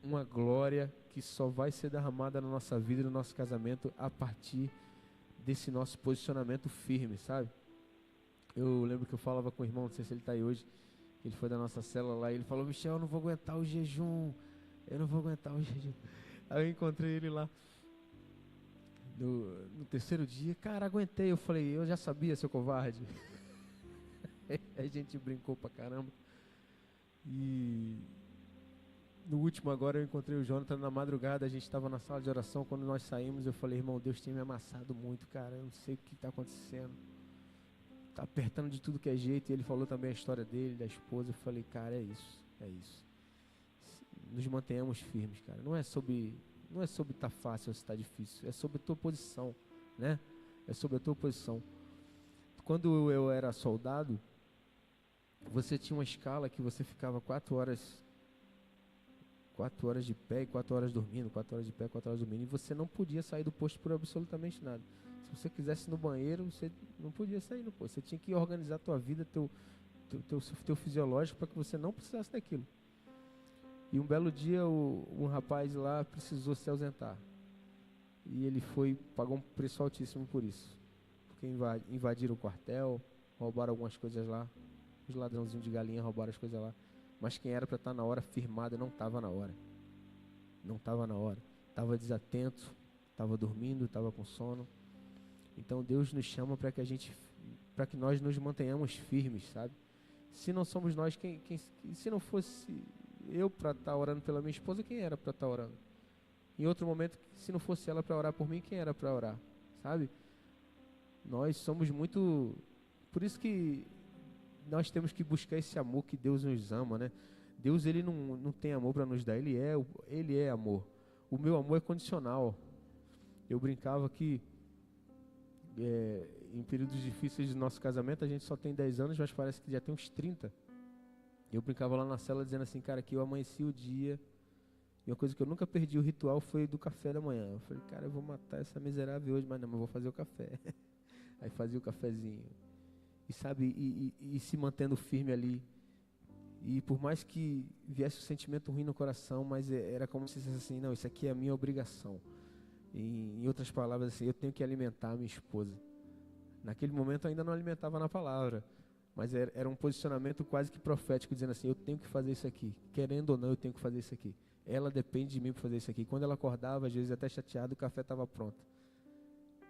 uma glória que só vai ser derramada na nossa vida, no nosso casamento, a partir desse nosso posicionamento firme, sabe? Eu lembro que eu falava com o irmão, não sei se ele está aí hoje, ele foi da nossa célula lá, e ele falou, Michel, eu não vou aguentar o jejum, Aí eu encontrei ele lá no terceiro dia, cara, aguentei. Eu falei, eu já sabia, seu covarde. A gente brincou pra caramba. E no último agora eu encontrei o Jonathan na madrugada, a gente estava na sala de oração, quando nós saímos eu falei, irmão, Deus tem me amassado muito, cara, eu não sei o que está acontecendo. Tá apertando de tudo que é jeito. E ele falou também a história dele, da esposa. Eu falei, cara, é isso. Nos mantenhamos firmes, cara. Não é sobre estar fácil ou se está difícil. É sobre a tua posição, né? É sobre a tua posição. Quando eu era soldado, você tinha uma escala que você ficava 4 horas de pé e 4 horas dormindo, 4 horas de pé, 4 horas dormindo. E você não podia sair do posto por absolutamente nada. Se você quisesse ir no banheiro, você não podia sair, não, pô. Você tinha que organizar a tua vida, teu fisiológico, para que você não precisasse daquilo. E um belo dia, um rapaz lá precisou se ausentar. E ele pagou um preço altíssimo por isso. Porque invadiram o quartel, roubaram algumas coisas lá. Os ladrãozinhos de galinha roubaram as coisas lá. Mas quem era para estar na hora firmada não estava na hora. Não estava na hora. Estava desatento, estava dormindo, estava com sono. Então Deus nos chama para que nós nos mantenhamos firmes, sabe? Se não somos nós, se não fosse eu para estar orando pela minha esposa, quem era para estar orando? Em outro momento, se não fosse ela para orar por mim, quem era para orar? Sabe? Nós somos muito... Por isso que nós temos que buscar esse amor que Deus nos ama, né? Deus, ele não tem amor para nos dar, ele é amor. O meu amor é condicional. Eu brincava que em períodos difíceis do nosso casamento, a gente só tem 10 anos, mas parece que já tem uns 30. Eu brincava lá na cela dizendo assim, cara, que eu amanheci o dia, e uma coisa que eu nunca perdi o ritual foi do café da manhã. Eu falei, cara, eu vou matar essa miserável hoje, mas não, eu vou fazer o café. Aí fazia o cafezinho. E sabe, e se mantendo firme ali. E por mais que viesse um sentimento ruim no coração, mas era como se dissesse assim, não, isso aqui é a minha obrigação. Em outras palavras, assim, eu tenho que alimentar a minha esposa. Naquele momento eu ainda não alimentava na palavra, mas era um posicionamento quase que profético, dizendo assim, eu tenho que fazer isso aqui. Querendo ou não, eu tenho que fazer isso aqui. Ela depende de mim para fazer isso aqui. Quando ela acordava, às vezes até chateada, o café estava pronto.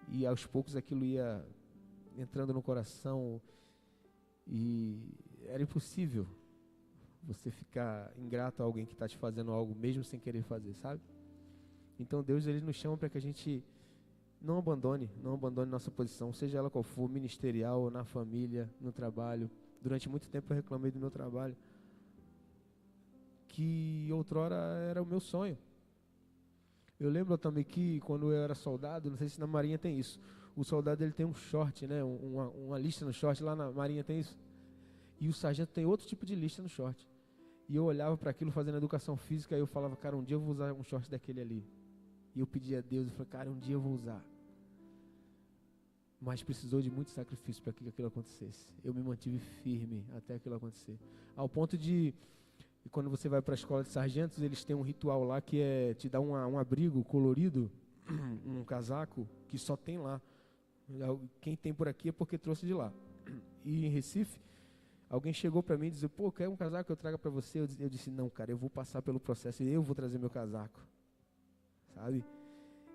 E aos poucos aquilo ia entrando no coração e era impossível você ficar ingrato a alguém que está te fazendo algo mesmo sem querer fazer, sabe? Então Deus, ele nos chama para que a gente não abandone nossa posição, seja ela qual for, ministerial, na família, no trabalho. Durante muito tempo eu reclamei do meu trabalho, que outrora era o meu sonho. Eu lembro também que quando eu era soldado, não sei se na Marinha tem isso, o soldado ele tem um short, né, uma lista no short, lá na Marinha tem isso, e o sargento tem outro tipo de lista no short. E eu olhava para aquilo fazendo educação física e eu falava, cara, um dia eu vou usar um short daquele ali. E eu pedia a Deus, eu falei, cara, um dia eu vou usar. Mas precisou de muito sacrifício para que aquilo acontecesse. Eu me mantive firme até aquilo acontecer. Ao ponto de, quando você vai para a escola de sargentos, eles têm um ritual lá que é te dar um abrigo colorido, um casaco, que só tem lá. Quem tem por aqui é porque trouxe de lá. E em Recife, alguém chegou para mim e disse, pô, quer um casaco que eu traga para você? Eu disse, não, cara, eu vou passar pelo processo e eu vou trazer meu casaco. Sabe?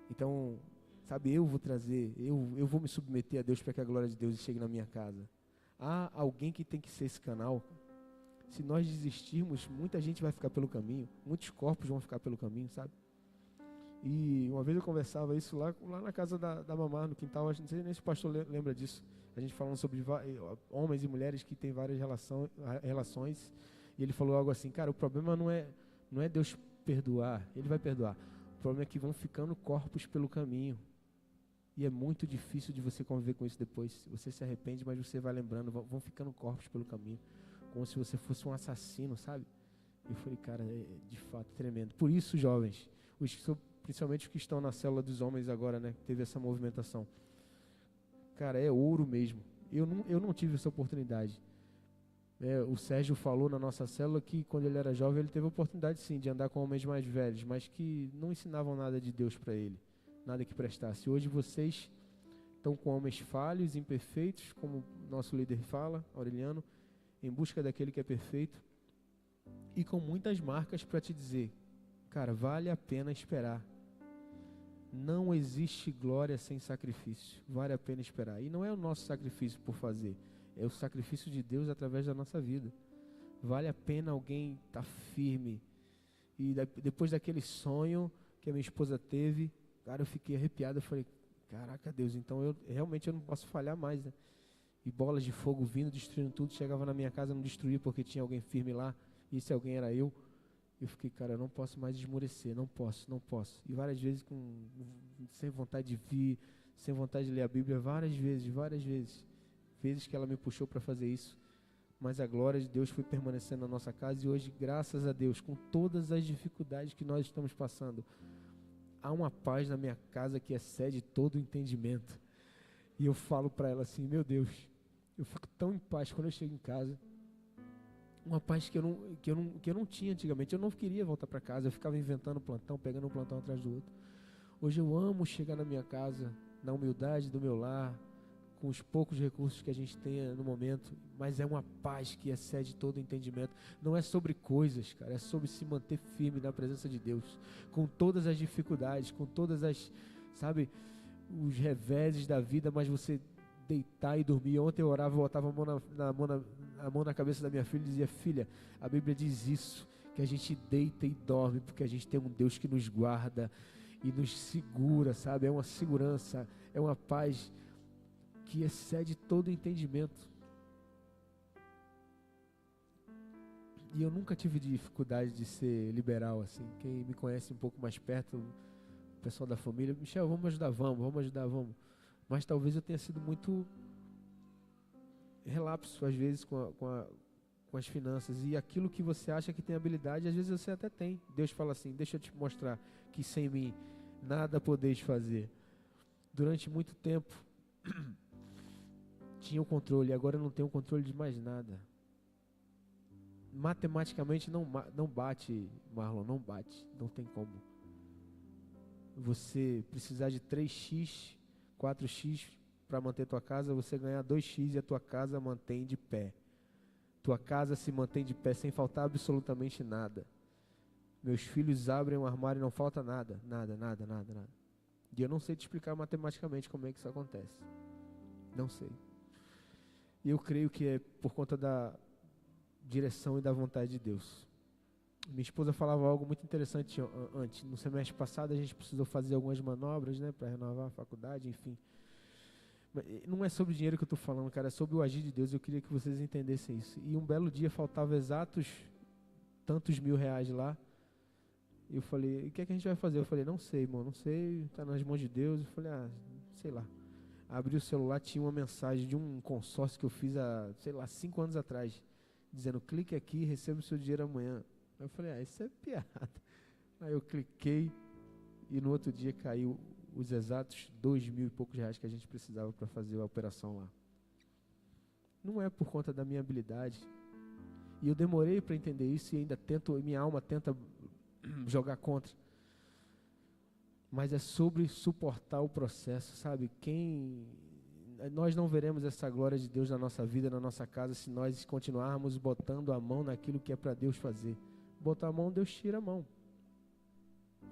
Então, sabe, eu vou trazer, eu vou me submeter a Deus para que a glória de Deus chegue na minha casa. Há alguém que tem que ser esse canal. Se nós desistirmos, muita gente vai ficar pelo caminho, muitos corpos vão ficar pelo caminho, sabe? E uma vez eu conversava isso lá na casa da mamá, no quintal, não sei nem se o pastor lembra disso. A gente falando sobre homens e mulheres que têm várias relações, e ele falou algo assim, cara, o problema não é Deus perdoar, ele vai perdoar. O problema é que vão ficando corpos pelo caminho. E é muito difícil de você conviver com isso depois. Você se arrepende, mas você vai lembrando, vão ficando corpos pelo caminho. Como se você fosse um assassino, sabe? E eu falei, cara, é de fato tremendo. Por isso, jovens, principalmente os que estão na célula dos homens agora, né? Que teve essa movimentação. Cara, é ouro mesmo. Eu não tive essa oportunidade. O Sérgio falou na nossa célula que quando ele era jovem ele teve a oportunidade sim de andar com homens mais velhos, mas que não ensinavam nada de Deus para ele, nada que prestasse. Hoje vocês estão com homens falhos, imperfeitos, como nosso líder fala, Aureliano, em busca daquele que é perfeito, e com muitas marcas para te dizer, cara, vale a pena esperar. Não existe glória sem sacrifício, vale a pena esperar. E não é o nosso sacrifício por fazer, é o sacrifício de Deus através da nossa vida. Vale a pena alguém estar firme. E depois daquele sonho que a minha esposa teve, cara, eu fiquei arrepiado. Eu falei, caraca, Deus, então eu não posso falhar mais, né? E bolas de fogo vindo, destruindo tudo. Chegava na minha casa, não destruía porque tinha alguém firme lá. E esse alguém era eu. Eu fiquei, cara, eu não posso mais esmorecer, não posso. E várias vezes sem vontade de vir, sem vontade de ler a Bíblia, várias vezes. Vezes que ela me puxou para fazer isso, mas a glória de Deus foi permanecendo na nossa casa e hoje, graças a Deus, com todas as dificuldades que nós estamos passando, há uma paz na minha casa que excede todo o entendimento. E eu falo para ela assim, meu Deus, eu fico tão em paz quando eu chego em casa. Uma paz que eu não tinha antigamente. Eu não queria voltar para casa, eu ficava inventando plantão, pegando um plantão atrás do outro. Hoje eu amo chegar na minha casa, na humildade do meu lar, com os poucos recursos que a gente tem no momento, mas é uma paz que excede todo entendimento. Não é sobre coisas, cara, é sobre se manter firme na presença de Deus, com todas as dificuldades, com todas as, sabe, os reveses da vida, mas você deitar e dormir. Ontem eu orava, eu botava a mão na cabeça da minha filha e dizia, filha, a Bíblia diz isso, que a gente deita e dorme, porque a gente tem um Deus que nos guarda e nos segura, sabe, é uma segurança, é uma paz que excede todo entendimento. E eu nunca tive dificuldade de ser liberal, assim. Quem me conhece um pouco mais perto, o pessoal da família, Michel, vamos ajudar, vamos. Mas talvez eu tenha sido muito relapso, às vezes, com as finanças. E aquilo que você acha que tem habilidade, às vezes você até tem. Deus fala assim, deixa eu te mostrar que sem mim nada podeis fazer. Durante muito tempo tinha o controle, agora eu não tenho controle de mais nada. Matematicamente não bate, Marlon, não bate, não tem como. Você precisar de 3x, 4x para manter tua casa, você ganhar 2x e a tua casa mantém de pé. Tua casa se mantém de pé sem faltar absolutamente nada. Meus filhos abrem um armário e não falta nada. E eu não sei te explicar matematicamente como é que isso acontece. Não sei. E eu creio que é por conta da direção e da vontade de Deus. Minha esposa falava algo muito interessante antes. No semestre passado a gente precisou fazer algumas manobras, né, para renovar a faculdade, enfim. Mas não é sobre dinheiro que eu estou falando, cara, é sobre o agir de Deus. Eu queria que vocês entendessem isso. E um belo dia faltava exatos tantos R$ 1.000 lá. E eu falei, o que é que a gente vai fazer? Eu falei, não sei, irmão, não sei, está nas mãos de Deus. Eu falei, sei lá. Abri o celular, tinha uma mensagem de um consórcio que eu fiz há, 5 anos atrás, dizendo, clique aqui e receba o seu dinheiro amanhã. Aí eu falei, isso é piada. Aí eu cliquei e no outro dia caiu os exatos R$ 2.000 e poucos que a gente precisava para fazer a operação lá. Não é por conta da minha habilidade. E eu demorei para entender isso e ainda minha alma tenta jogar contra. Mas é sobre suportar o processo, sabe? Nós não veremos essa glória de Deus na nossa vida, na nossa casa, se nós continuarmos botando a mão naquilo que é para Deus fazer. Botar a mão, Deus tira a mão.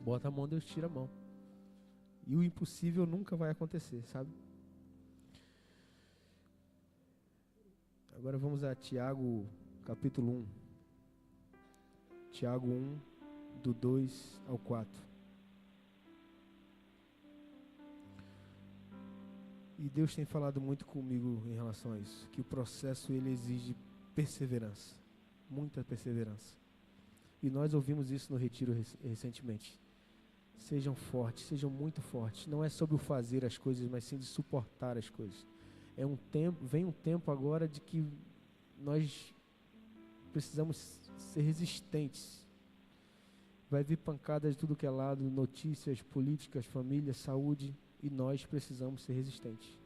Bota a mão, Deus tira a mão. E o impossível nunca vai acontecer, sabe? Agora vamos a Tiago, capítulo 1. Tiago 1, do 2 ao 4. E Deus tem falado muito comigo em relação a isso, que o processo ele exige perseverança, muita perseverança. E nós ouvimos isso no retiro recentemente. Sejam fortes, sejam muito fortes. Não é sobre o fazer as coisas, mas sim de suportar as coisas. Vem um tempo agora de que nós precisamos ser resistentes. Vai vir pancada de tudo que é lado, notícias, políticas, família, saúde. E nós precisamos ser resistentes.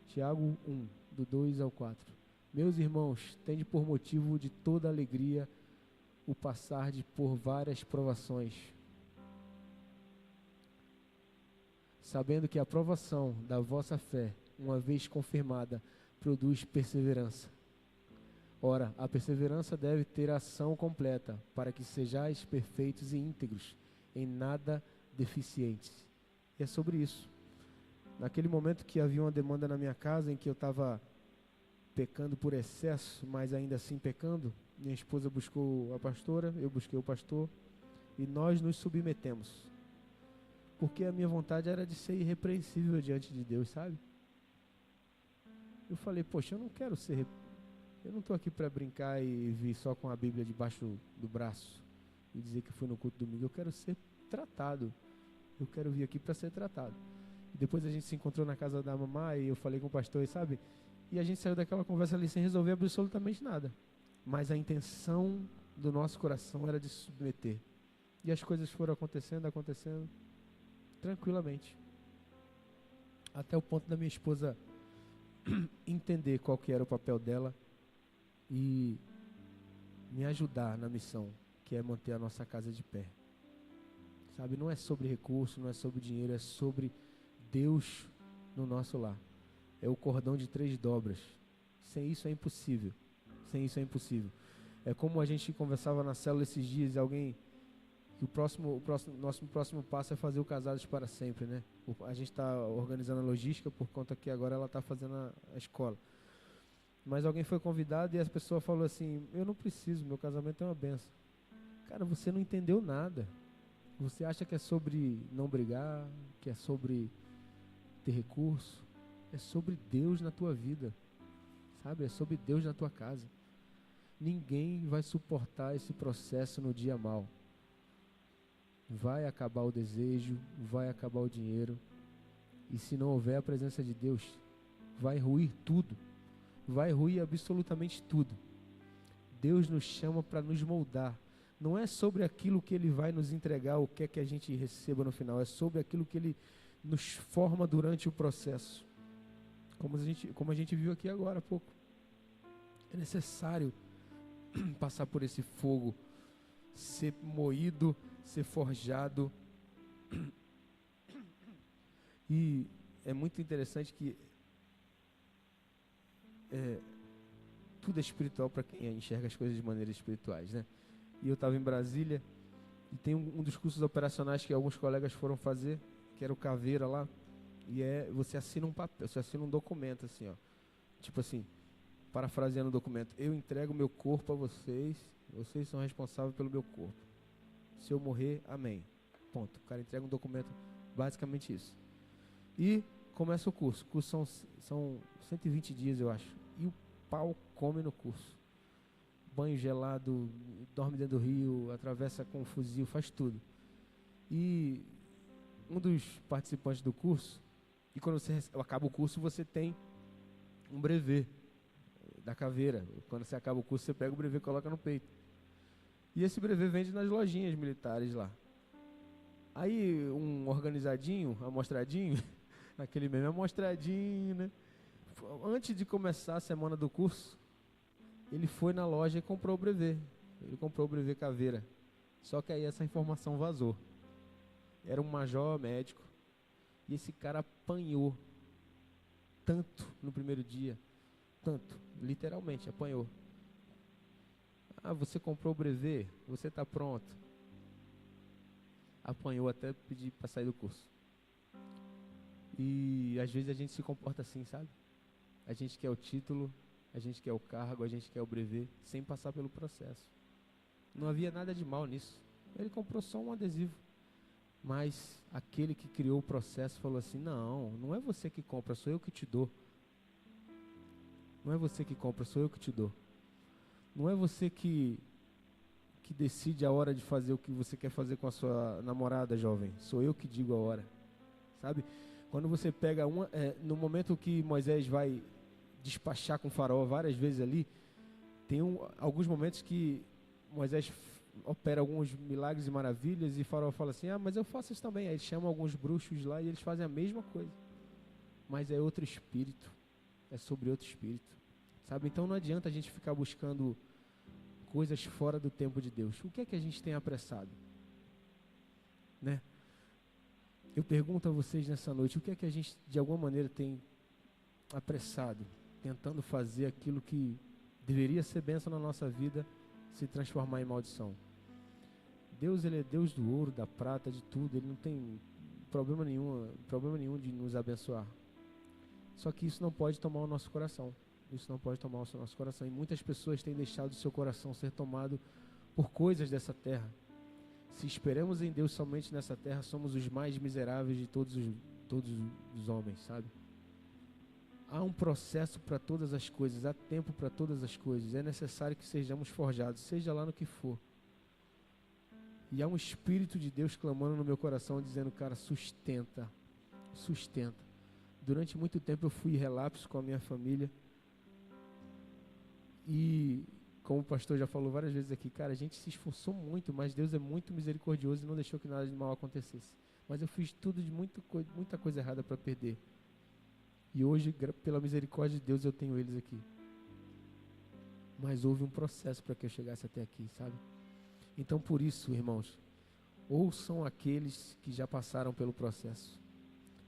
Tiago 1, do 2 ao 4. Meus irmãos, tende por motivo de toda alegria o passar por várias provações, sabendo que a provação da vossa fé, uma vez confirmada, produz perseverança. Ora, a perseverança deve ter ação completa, para que sejais perfeitos e íntegros, em nada deficientes. E é sobre isso. Naquele momento que havia uma demanda na minha casa, em que eu estava pecando por excesso, mas ainda assim pecando, minha esposa buscou a pastora, eu busquei o pastor, e nós nos submetemos. Porque a minha vontade era de ser irrepreensível diante de Deus, sabe? Eu falei, poxa, eu não quero ser... Eu não estou aqui para brincar e vir só com a Bíblia debaixo do braço e dizer que fui no culto domingo. Eu quero ser tratado. Eu quero vir aqui para ser tratado. Depois a gente se encontrou na casa da mamãe e eu falei com o pastor, e sabe? E a gente saiu daquela conversa ali sem resolver absolutamente nada. Mas a intenção do nosso coração era de se submeter. E as coisas foram acontecendo, tranquilamente. Até o ponto da minha esposa entender qual que era o papel dela e me ajudar na missão, que é manter a nossa casa de pé. Sabe, não é sobre recurso, não é sobre dinheiro, é sobre Deus no nosso lar. É o cordão de 3 dobras. Sem isso é impossível. Sem isso é impossível. É como a gente conversava na célula esses dias, alguém que nosso próximo passo é fazer o Casados para Sempre, né? A gente está organizando a logística por conta que agora ela está fazendo a escola. Mas alguém foi convidado e a pessoa falou assim: eu não preciso, meu casamento é uma benção. Cara, você não entendeu nada. Você acha que é sobre não brigar, que é sobre ter recurso? É sobre Deus na tua vida, sabe? É sobre Deus na tua casa. Ninguém vai suportar esse processo no dia mau. Vai acabar o desejo, vai acabar o dinheiro. E se não houver a presença de Deus, vai ruir tudo. Vai ruir absolutamente tudo. Deus nos chama para nos moldar. Não é sobre aquilo que Ele vai nos entregar, o que é que a gente receba no final. É sobre aquilo que Ele nos forma durante o processo. Como a gente viu aqui agora há pouco. É necessário passar por esse fogo, ser moído, ser forjado. E é muito interessante que tudo é espiritual para quem enxerga as coisas de maneiras espirituais, né? E eu estava em Brasília e tem um dos cursos operacionais que alguns colegas foram fazer, que era o Caveira lá, e você assina um papel, você assina um documento assim, ó, tipo assim, parafraseando o documento: eu entrego meu corpo a vocês, vocês são responsáveis pelo meu corpo. Se eu morrer, amém. Ponto. O cara entrega um documento, basicamente isso. E começa o curso. O curso são 120 dias, eu acho. E o pau come no curso. Banho gelado, dorme dentro do rio, atravessa com um fuzil, faz tudo. E um dos participantes do curso, e quando você acaba o curso, você tem um brevet da Caveira. Quando você acaba o curso, você pega o brevet e coloca no peito. E esse brevet vende nas lojinhas militares lá. Aí um organizadinho, amostradinho, aquele meme amostradinho, né? Antes de começar a semana do curso, ele foi na loja e comprou o brevet. Ele comprou o brevet Caveira. Só que aí essa informação vazou. Era um major médico. E esse cara apanhou tanto no primeiro dia. Tanto, literalmente, apanhou. Ah, você comprou o brevet? Você está pronto? Apanhou até pedir para sair do curso. E às vezes a gente se comporta assim, sabe? A gente quer o título, a gente quer o cargo, a gente quer o brevet, sem passar pelo processo. Não havia nada de mal nisso. Ele comprou só um adesivo. Mas aquele que criou o processo falou assim: não é você que compra, sou eu que te dou. Não é você que compra, sou eu que te dou. Não é você que decide a hora de fazer o que você quer fazer com a sua namorada, jovem. Sou eu que digo a hora. Sabe? Quando você pega no momento que Moisés vai despachar com o faraó várias vezes ali, tem alguns momentos que Moisés opera alguns milagres e maravilhas e o faraó fala assim: ah, mas eu faço isso também. Aí ele chama alguns bruxos lá e eles fazem a mesma coisa. Mas é outro espírito. É sobre outro espírito. Sabe? Então não adianta a gente ficar buscando coisas fora do tempo de Deus. O que é que a gente tem apressado? Né? Eu pergunto a vocês nessa noite: o que é que a gente de alguma maneira tem apressado, tentando fazer aquilo que deveria ser bênção na nossa vida se transformar em maldição? Deus, Ele é Deus do ouro, da prata, de tudo. Ele não tem problema nenhum de nos abençoar. Só que isso não pode tomar o nosso coração. Isso não pode tomar o nosso coração. E muitas pessoas têm deixado o seu coração ser tomado por coisas dessa terra. Se esperamos em Deus somente nessa terra, somos os mais miseráveis de todos os homens, sabe? Há um processo para todas as coisas, há tempo para todas as coisas. É necessário que sejamos forjados, seja lá no que for. E há um Espírito de Deus clamando no meu coração, dizendo: cara, sustenta. Durante muito tempo eu fui relapso com a minha família. E, como o pastor já falou várias vezes aqui, cara, a gente se esforçou muito, mas Deus é muito misericordioso e não deixou que nada de mal acontecesse. Mas eu fiz tudo de muita coisa errada para perder. E hoje, pela misericórdia de Deus, eu tenho eles aqui. Mas houve um processo para que eu chegasse até aqui, sabe? Então, por isso, irmãos, ouçam aqueles que já passaram pelo processo.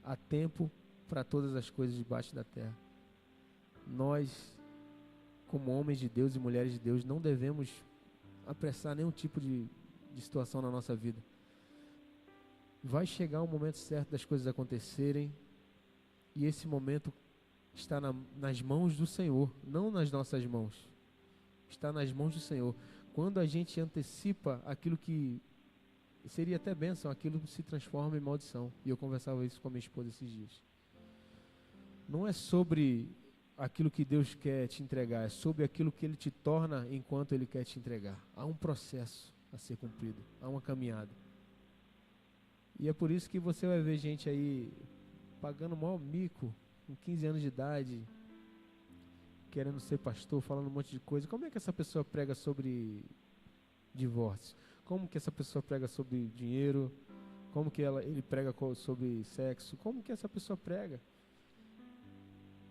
Há tempo para todas as coisas debaixo da terra. Nós, como homens de Deus e mulheres de Deus, não devemos apressar nenhum tipo de situação na nossa vida. Vai chegar o momento certo das coisas acontecerem, e esse momento está nas mãos do Senhor, não nas nossas mãos. Está nas mãos do Senhor. Quando a gente antecipa aquilo que seria até bênção, aquilo se transforma em maldição. E eu conversava isso com a minha esposa esses dias. Não é sobre aquilo que Deus quer te entregar, é sobre aquilo que Ele te torna enquanto Ele quer te entregar. Há um processo a ser cumprido, há uma caminhada. E é por isso que você vai ver gente aí pagando o maior mico, com 15 anos de idade, querendo ser pastor, falando um monte de coisa. Como é que essa pessoa prega sobre divórcio? Como que essa pessoa prega sobre dinheiro? Como que ele prega sobre sexo? Como que essa pessoa prega?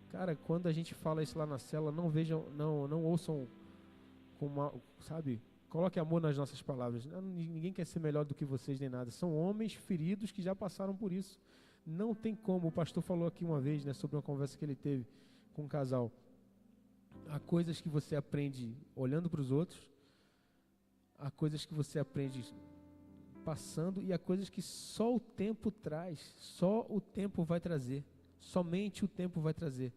Cara, quando a gente fala isso lá na célula, não vejam, não ouçam sabe? Coloque amor nas nossas palavras. Ninguém quer ser melhor do que vocês nem nada. São homens feridos que já passaram por isso. Não tem como. O pastor falou aqui uma vez, né, sobre uma conversa que ele teve com um casal. Há coisas que você aprende olhando para os outros, há coisas que você aprende passando, e há coisas que só o tempo traz, só o tempo vai trazer, somente o tempo vai trazer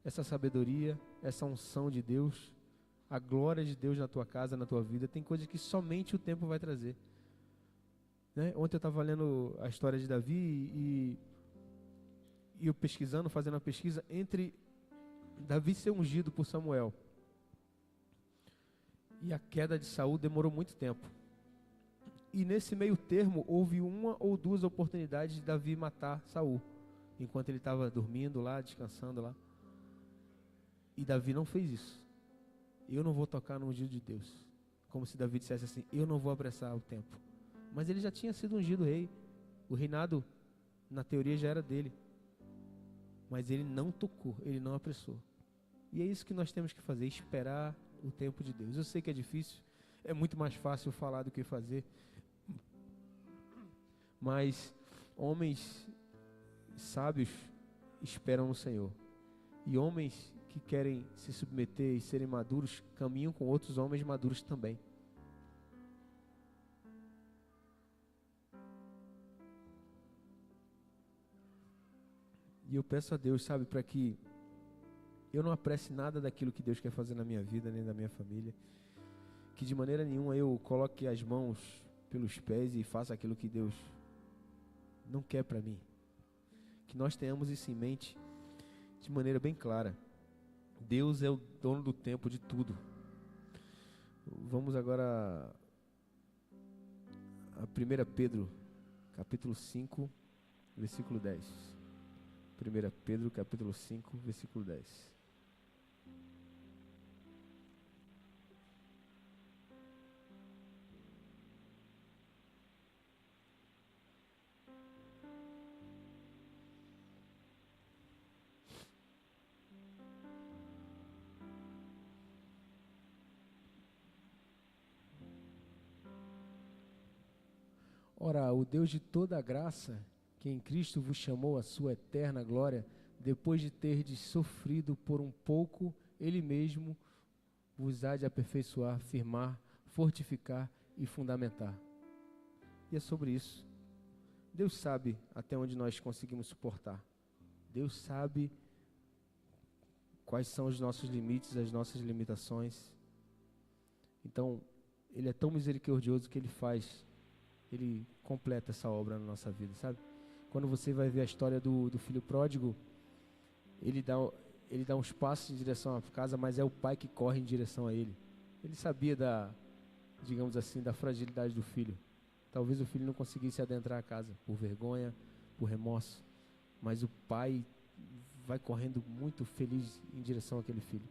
essa sabedoria, essa unção de Deus, a glória de Deus na tua casa, na tua vida. Tem coisas que somente o tempo vai trazer, né? Ontem eu estava lendo a história de Davi e eu pesquisando, fazendo uma pesquisa entre Davi ser ungido por Samuel e a queda de Saul demorou muito tempo. E nesse meio termo houve uma ou duas oportunidades de Davi matar Saul, enquanto ele estava dormindo lá, descansando lá. E Davi não fez isso. Eu não vou tocar no ungido de Deus. Como se Davi dissesse assim, eu não vou apressar o tempo. Mas ele já tinha sido ungido rei. O reinado, na teoria, já era dele. Mas ele não tocou, ele não apressou. E é isso que nós temos que fazer, esperar o tempo de Deus. Eu sei que é difícil, é muito mais fácil falar do que fazer. Mas homens sábios esperam no Senhor. E homens que querem se submeter e serem maduros, caminham com outros homens maduros também. E eu peço a Deus, sabe, para que eu não apresse nada daquilo que Deus quer fazer na minha vida, nem na minha família. Que de maneira nenhuma eu coloque as mãos pelos pés e faça aquilo que Deus não quer para mim. Que nós tenhamos isso em mente de maneira bem clara. Deus é o dono do tempo de tudo. Vamos agora a 1 Pedro, capítulo 5, versículo 10. 1 Pedro, capítulo 5, versículo 10. Ora, o Deus de toda a graça, que em Cristo vos chamou à sua eterna glória, depois de terdes sofrido por um pouco, Ele mesmo vos há de aperfeiçoar, firmar, fortificar e fundamentar. E é sobre isso. Deus sabe até onde nós conseguimos suportar. Deus sabe quais são os nossos limites, as nossas limitações. Então, Ele é tão misericordioso que Ele completa essa obra na nossa vida, sabe? Quando você vai ver a história do filho pródigo, ele dá uns passos em direção à casa, mas é o pai que corre em direção a ele. Ele sabia digamos assim, da fragilidade do filho. Talvez o filho não conseguisse adentrar a casa por vergonha, por remorso, mas o pai vai correndo muito feliz em direção àquele filho.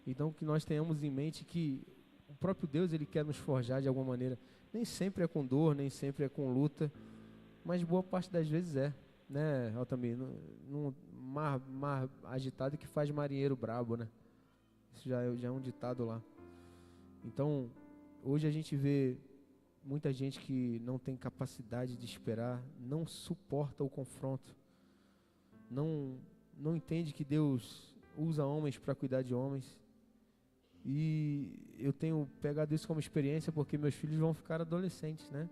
Então, que nós tenhamos em mente que o próprio Deus, Ele quer nos forjar de alguma maneira. Nem sempre é com dor, nem sempre é com luta, mas boa parte das vezes é, né, Altamir? mar agitado que faz marinheiro brabo, né? Isso já é um ditado lá. Então, hoje a gente vê muita gente que não tem capacidade de esperar, não suporta o confronto, não entende que Deus usa homens para cuidar de homens. E eu tenho pegado isso como experiência porque meus filhos vão ficar adolescentes, né?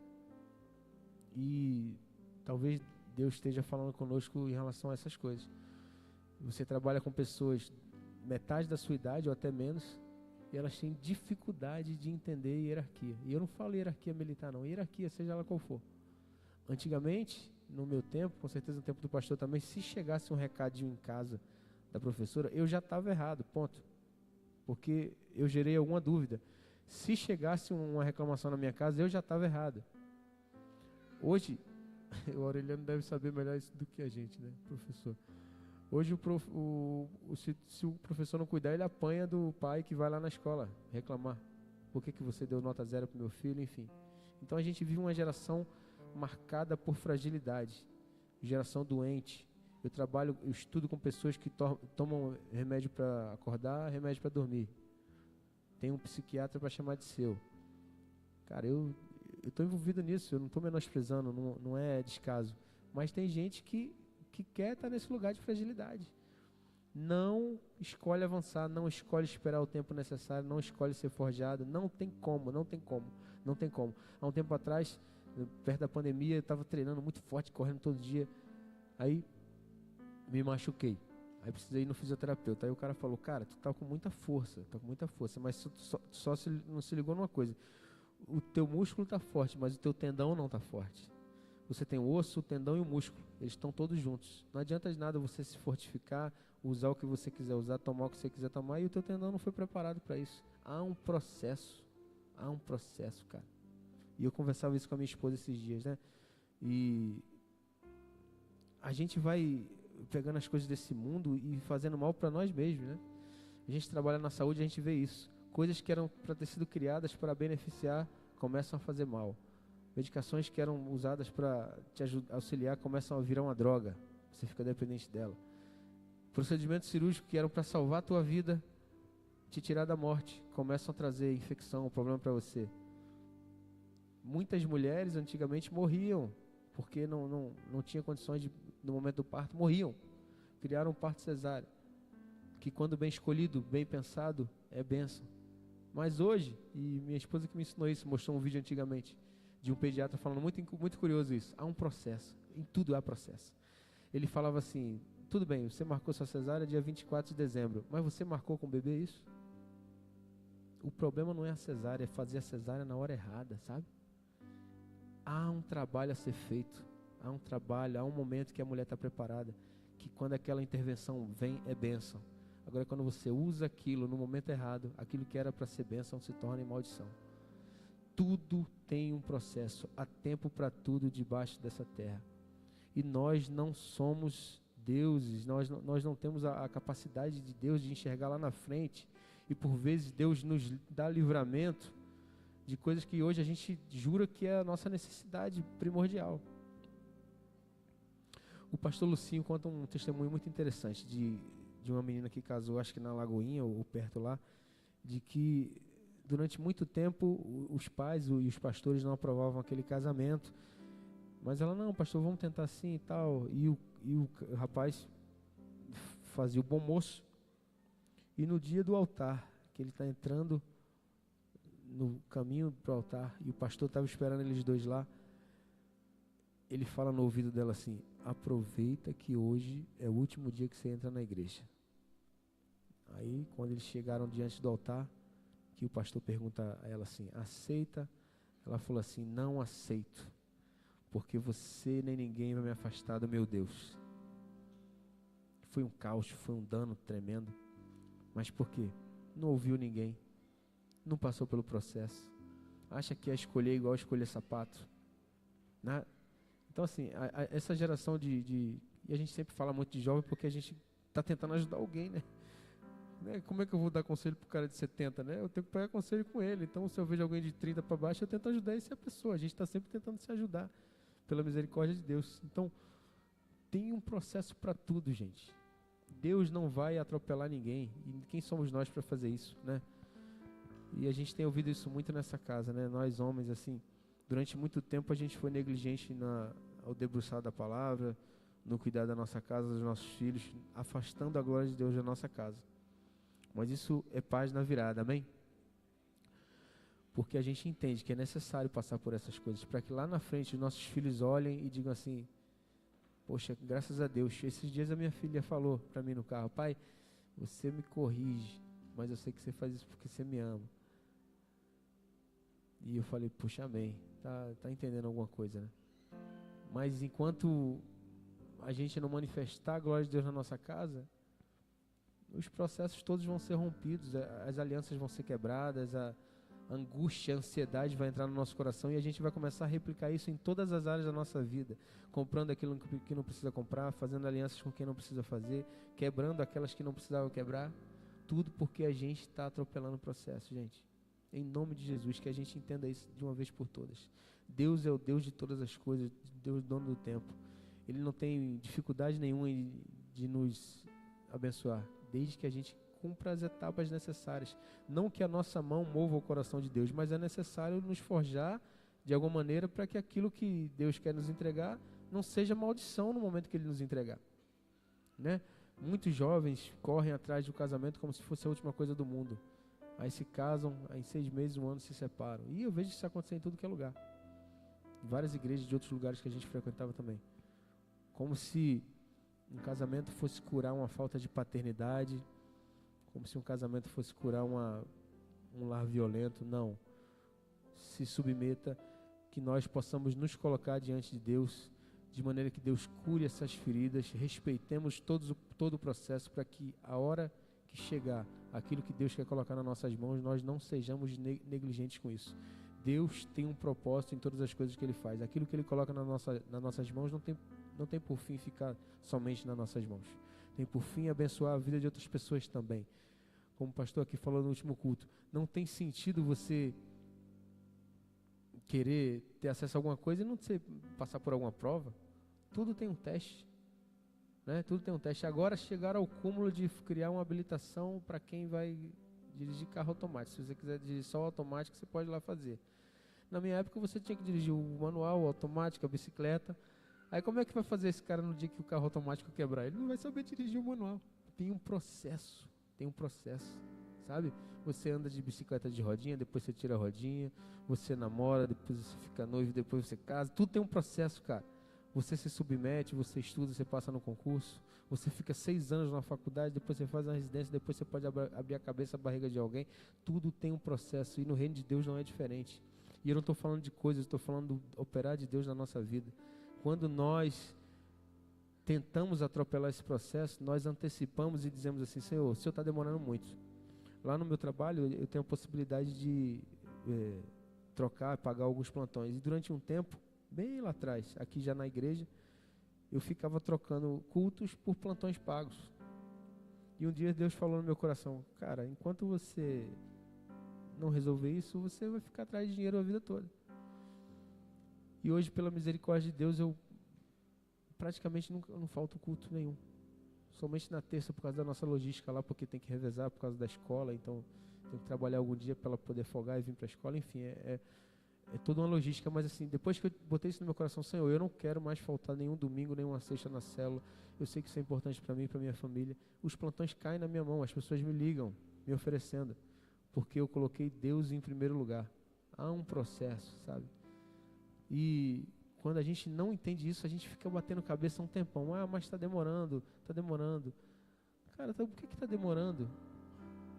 E talvez Deus esteja falando conosco em relação a essas coisas. Você trabalha com pessoas metade da sua idade ou até menos, e elas têm dificuldade de entender hierarquia. E eu não falo hierarquia militar não, hierarquia seja ela qual for. Antigamente, no meu tempo, com certeza no tempo do pastor também, se chegasse um recadinho em casa da professora, eu já estava errado, ponto. Porque eu gerei alguma dúvida. Se chegasse uma reclamação na minha casa, eu já estava errado. Hoje, o Aureliano deve saber melhor isso do que a gente, né, professor? Hoje, se o professor não cuidar, ele apanha do pai que vai lá na escola reclamar. Por que você deu nota 0 para o meu filho, enfim. Então, a gente vive uma geração marcada por fragilidade, geração doente. Eu estudo com pessoas que tomam remédio para acordar, remédio para dormir. Tem um psiquiatra para chamar de seu. Cara, eu estou envolvido nisso, eu não estou menosprezando, não é descaso. Mas tem gente que quer estar nesse lugar de fragilidade. Não escolhe avançar, não escolhe esperar o tempo necessário, não escolhe ser forjado. Não tem como. Há um tempo atrás, perto da pandemia, eu estava treinando muito forte, correndo todo dia. Aí me machuquei. Aí precisei ir no fisioterapeuta. Aí o cara falou, cara, tu tá com muita força, mas só não se ligou numa coisa. O teu músculo tá forte, mas o teu tendão não tá forte. Você tem o osso, o tendão e o músculo. Eles estão todos juntos. Não adianta de nada você se fortificar, usar o que você quiser usar, tomar o que você quiser tomar, e o teu tendão não foi preparado para isso. Há um processo, cara. E eu conversava isso com a minha esposa esses dias, né? E a gente vai pegando as coisas desse mundo e fazendo mal para nós mesmos, né? A gente trabalha na saúde, a gente vê isso. Coisas que eram para ter sido criadas para beneficiar, começam a fazer mal. Medicações que eram usadas para te auxiliar começam a virar uma droga. Você fica dependente dela. Procedimentos cirúrgicos que eram para salvar a tua vida, te tirar da morte, começam a trazer infecção, problema para você. Muitas mulheres antigamente morriam porque não tinha condições de, no momento do parto, morriam. Criaram um parto cesáreo, que quando bem escolhido, bem pensado, é bênção. Mas hoje, e minha esposa que me ensinou isso, mostrou um vídeo antigamente, de um pediatra falando, muito curioso isso, há um processo, em tudo há processo. Ele falava assim, tudo bem, você marcou sua cesárea dia 24 de dezembro, mas você marcou com o bebê isso? O problema não é a cesárea, é fazer a cesárea na hora errada, sabe? Há um trabalho a ser feito, há um momento que a mulher está preparada, que quando aquela intervenção vem, é bênção. Agora, quando você usa aquilo no momento errado, aquilo que era para ser bênção se torna em maldição. Tudo tem um processo, há tempo para tudo debaixo dessa terra. E nós não somos deuses, nós não temos a capacidade de Deus de enxergar lá na frente. E por vezes Deus nos dá livramento de coisas que hoje a gente jura que é a nossa necessidade primordial. O pastor Lucinho conta um testemunho muito interessante de uma menina que casou, acho que na Lagoinha ou perto lá, de que durante muito tempo os pais e os pastores não aprovavam aquele casamento, mas ela, não, pastor, vamos tentar assim e tal, e o rapaz fazia o bom moço, e no dia do altar, que ele está entrando no caminho para o altar, e o pastor estava esperando eles dois lá, ele fala no ouvido dela assim, aproveita que hoje é o último dia que você entra na igreja. Aí, quando eles chegaram diante do altar, que o pastor pergunta a ela assim, aceita? Ela falou assim, não aceito, porque você nem ninguém vai me afastar do meu Deus. Foi um caos, foi um dano tremendo. Mas por quê? Não ouviu ninguém, não passou pelo processo. Acha que é escolher igual escolher sapato, né? Então assim, essa geração e a gente sempre fala muito de jovem porque a gente está tentando ajudar alguém, né? Como é que eu vou dar conselho para o cara de 70, né? Eu tenho que pegar conselho com ele. Então, se eu vejo alguém de 30 para baixo, eu tento ajudar essa pessoa. A gente está sempre tentando se ajudar, pela misericórdia de Deus. Então, tem um processo para tudo, gente. Deus não vai atropelar ninguém. E quem somos nós para fazer isso, né? E a gente tem ouvido isso muito nessa casa, né? Nós homens, assim, durante muito tempo a gente foi negligente ao debruçar da palavra, no cuidar da nossa casa, dos nossos filhos, afastando a glória de Deus da nossa casa. Mas isso é paz na virada, amém? Porque a gente entende que é necessário passar por essas coisas, para que lá na frente os nossos filhos olhem e digam assim, poxa, graças a Deus, esses dias a minha filha falou para mim no carro, pai, você me corrige, mas eu sei que você faz isso porque você me ama. E eu falei, puxa, amém, tá entendendo alguma coisa, né? Mas enquanto a gente não manifestar a glória de Deus na nossa casa, os processos todos vão ser rompidos, as alianças vão ser quebradas, a angústia, a ansiedade vai entrar no nosso coração e a gente vai começar a replicar isso em todas as áreas da nossa vida, comprando aquilo que não precisa comprar, fazendo alianças com quem não precisa fazer, quebrando aquelas que não precisavam quebrar, tudo porque a gente está atropelando o processo, gente. Em nome de Jesus, que a gente entenda isso de uma vez por todas. Deus é o Deus de todas as coisas, Deus dono do tempo. Ele não tem dificuldade nenhuma de nos abençoar, desde que a gente cumpra as etapas necessárias. Não que a nossa mão mova o coração de Deus, mas é necessário nos forjar de alguma maneira para que aquilo que Deus quer nos entregar não seja maldição no momento que Ele nos entregar, né? Muitos jovens correm atrás do casamento como se fosse a última coisa do mundo. Aí se casam, aí em 6 meses, 1 ano se separam. E eu vejo isso acontecer em tudo que é lugar. Em várias igrejas de outros lugares que a gente frequentava também. Como se um casamento fosse curar uma falta de paternidade, como se um casamento fosse curar um lar violento. Não. Se submeta, que nós possamos nos colocar diante de Deus, de maneira que Deus cure essas feridas, respeitemos todo o processo, para que a hora que chegar aquilo que Deus quer colocar nas nossas mãos, nós não sejamos negligentes com isso. Deus tem um propósito em todas as coisas que Ele faz. Aquilo que Ele coloca nas nossas mãos não tem por fim ficar somente nas nossas mãos. Tem por fim abençoar a vida de outras pessoas também. Como o pastor aqui falou no último culto, não tem sentido você querer ter acesso a alguma coisa e não você passar por alguma prova. Tudo tem um teste, né? Tudo tem um teste. Agora chegaram ao cúmulo de criar uma habilitação para quem vai dirigir carro automático. Se você quiser dirigir só o automático, você pode ir lá fazer. Na minha época você tinha que dirigir o manual, o automático, a bicicleta. Aí como é que vai fazer esse cara no dia que o carro automático quebrar? Ele não vai saber dirigir o manual. Tem um processo, sabe? Você anda de bicicleta de rodinha, depois você tira a rodinha, você namora, depois você fica noivo, depois você casa. Tudo tem um processo, cara. Você se submete, você estuda, você passa no concurso, você fica 6 anos na faculdade, depois você faz uma residência, depois você pode abrir a cabeça, a barriga de alguém. Tudo tem um processo e no reino de Deus não é diferente. E eu não estou falando de coisas, estou falando do operar de Deus na nossa vida. Quando nós tentamos atropelar esse processo, nós antecipamos e dizemos assim, Senhor, o Senhor está demorando muito. Lá no meu trabalho, eu tenho a possibilidade de trocar, pagar alguns plantões. E durante um tempo, bem lá atrás, aqui já na igreja, eu ficava trocando cultos por plantões pagos. E um dia Deus falou no meu coração, cara, enquanto você não resolver isso, você vai ficar atrás de dinheiro a vida toda. E hoje, pela misericórdia de Deus, eu praticamente não falto culto nenhum. Somente na terça, por causa da nossa logística lá, porque tem que revezar por causa da escola, então tem que trabalhar algum dia para ela poder folgar e vir para a escola. Enfim, é toda uma logística, mas assim, depois que eu botei isso no meu coração, Senhor, eu não quero mais faltar nenhum domingo, nenhuma sexta na célula. Eu sei que isso é importante para mim e para minha família. Os plantões caem na minha mão, as pessoas me ligam, me oferecendo, porque eu coloquei Deus em primeiro lugar. Há um processo, sabe? E quando a gente não entende isso, a gente fica batendo cabeça um tempão. Ah, mas está demorando. Cara, por que está demorando?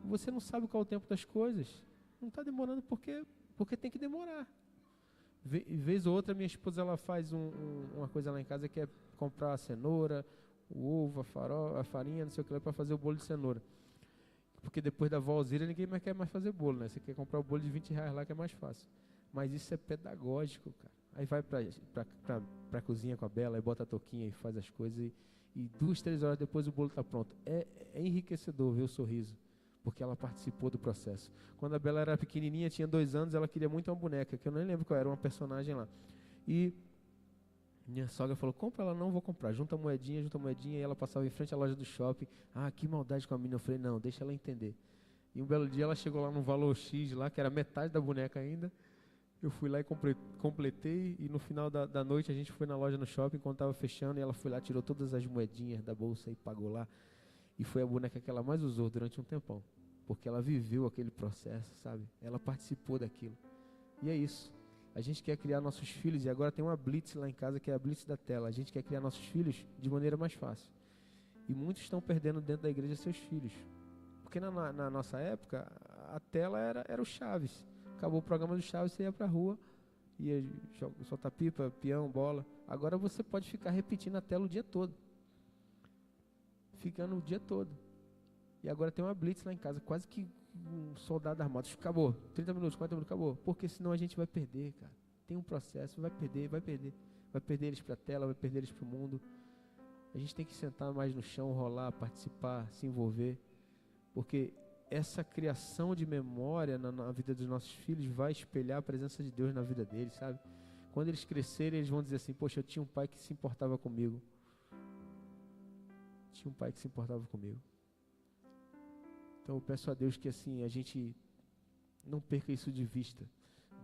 Você não sabe qual é o tempo das coisas. Não está demorando porque tem que demorar. Vez ou outra, minha esposa ela faz uma coisa lá em casa que é comprar a cenoura, o ovo, a farinha, não sei o que lá, para fazer o bolo de cenoura. Porque depois da avó Alzira, ninguém mais quer mais fazer bolo, né? Você quer comprar o bolo de R$20 lá que é mais fácil. Mas isso é pedagógico, cara. Aí vai pra cozinha com a Bela, aí bota a touquinha e faz as coisas. E 2, 3 horas depois o bolo está pronto. É enriquecedor ver o sorriso, porque ela participou do processo. Quando a Bela era pequenininha, tinha 2 anos, ela queria muito uma boneca, que eu nem lembro qual era, uma personagem lá. E Minha sogra falou, compra, ela não vou comprar, junta moedinha, e ela passava em frente à loja do shopping. Ah, que maldade com a menina. Eu falei, não, deixa ela entender. E um belo dia ela chegou lá no valor X lá, que era metade da boneca ainda. Eu fui lá e completei, e no final da noite a gente foi na loja no shopping, quando estava fechando, e ela foi lá, tirou todas as moedinhas da bolsa e pagou lá. E foi a boneca que ela mais usou durante um tempão, porque ela viveu aquele processo, sabe? Ela participou daquilo. E é isso. A gente quer criar nossos filhos, e agora tem uma blitz lá em casa, que é a blitz da tela. A gente quer criar nossos filhos de maneira mais fácil. E muitos estão perdendo dentro da igreja seus filhos. Porque na nossa época, a tela era o Chaves. Acabou o programa do Chaves, você ia pra rua, ia soltar pipa, peão, bola. Agora você pode ficar repetindo a tela o dia todo. Ficando o dia todo. E agora tem uma blitz lá em casa, quase que um soldado armado. Acabou, 30 minutos, 40 minutos, acabou. Porque senão a gente vai perder, cara. Tem um processo, vai perder. Vai perder eles pra tela, vai perder eles pro mundo. A gente tem que sentar mais no chão, rolar, participar, se envolver. Porque essa criação de memória na vida dos nossos filhos vai espelhar a presença de Deus na vida deles, sabe? Quando eles crescerem, eles vão dizer assim, poxa, eu tinha um pai que se importava comigo. Tinha um pai que se importava comigo. Então eu peço a Deus que assim, a gente não perca isso de vista.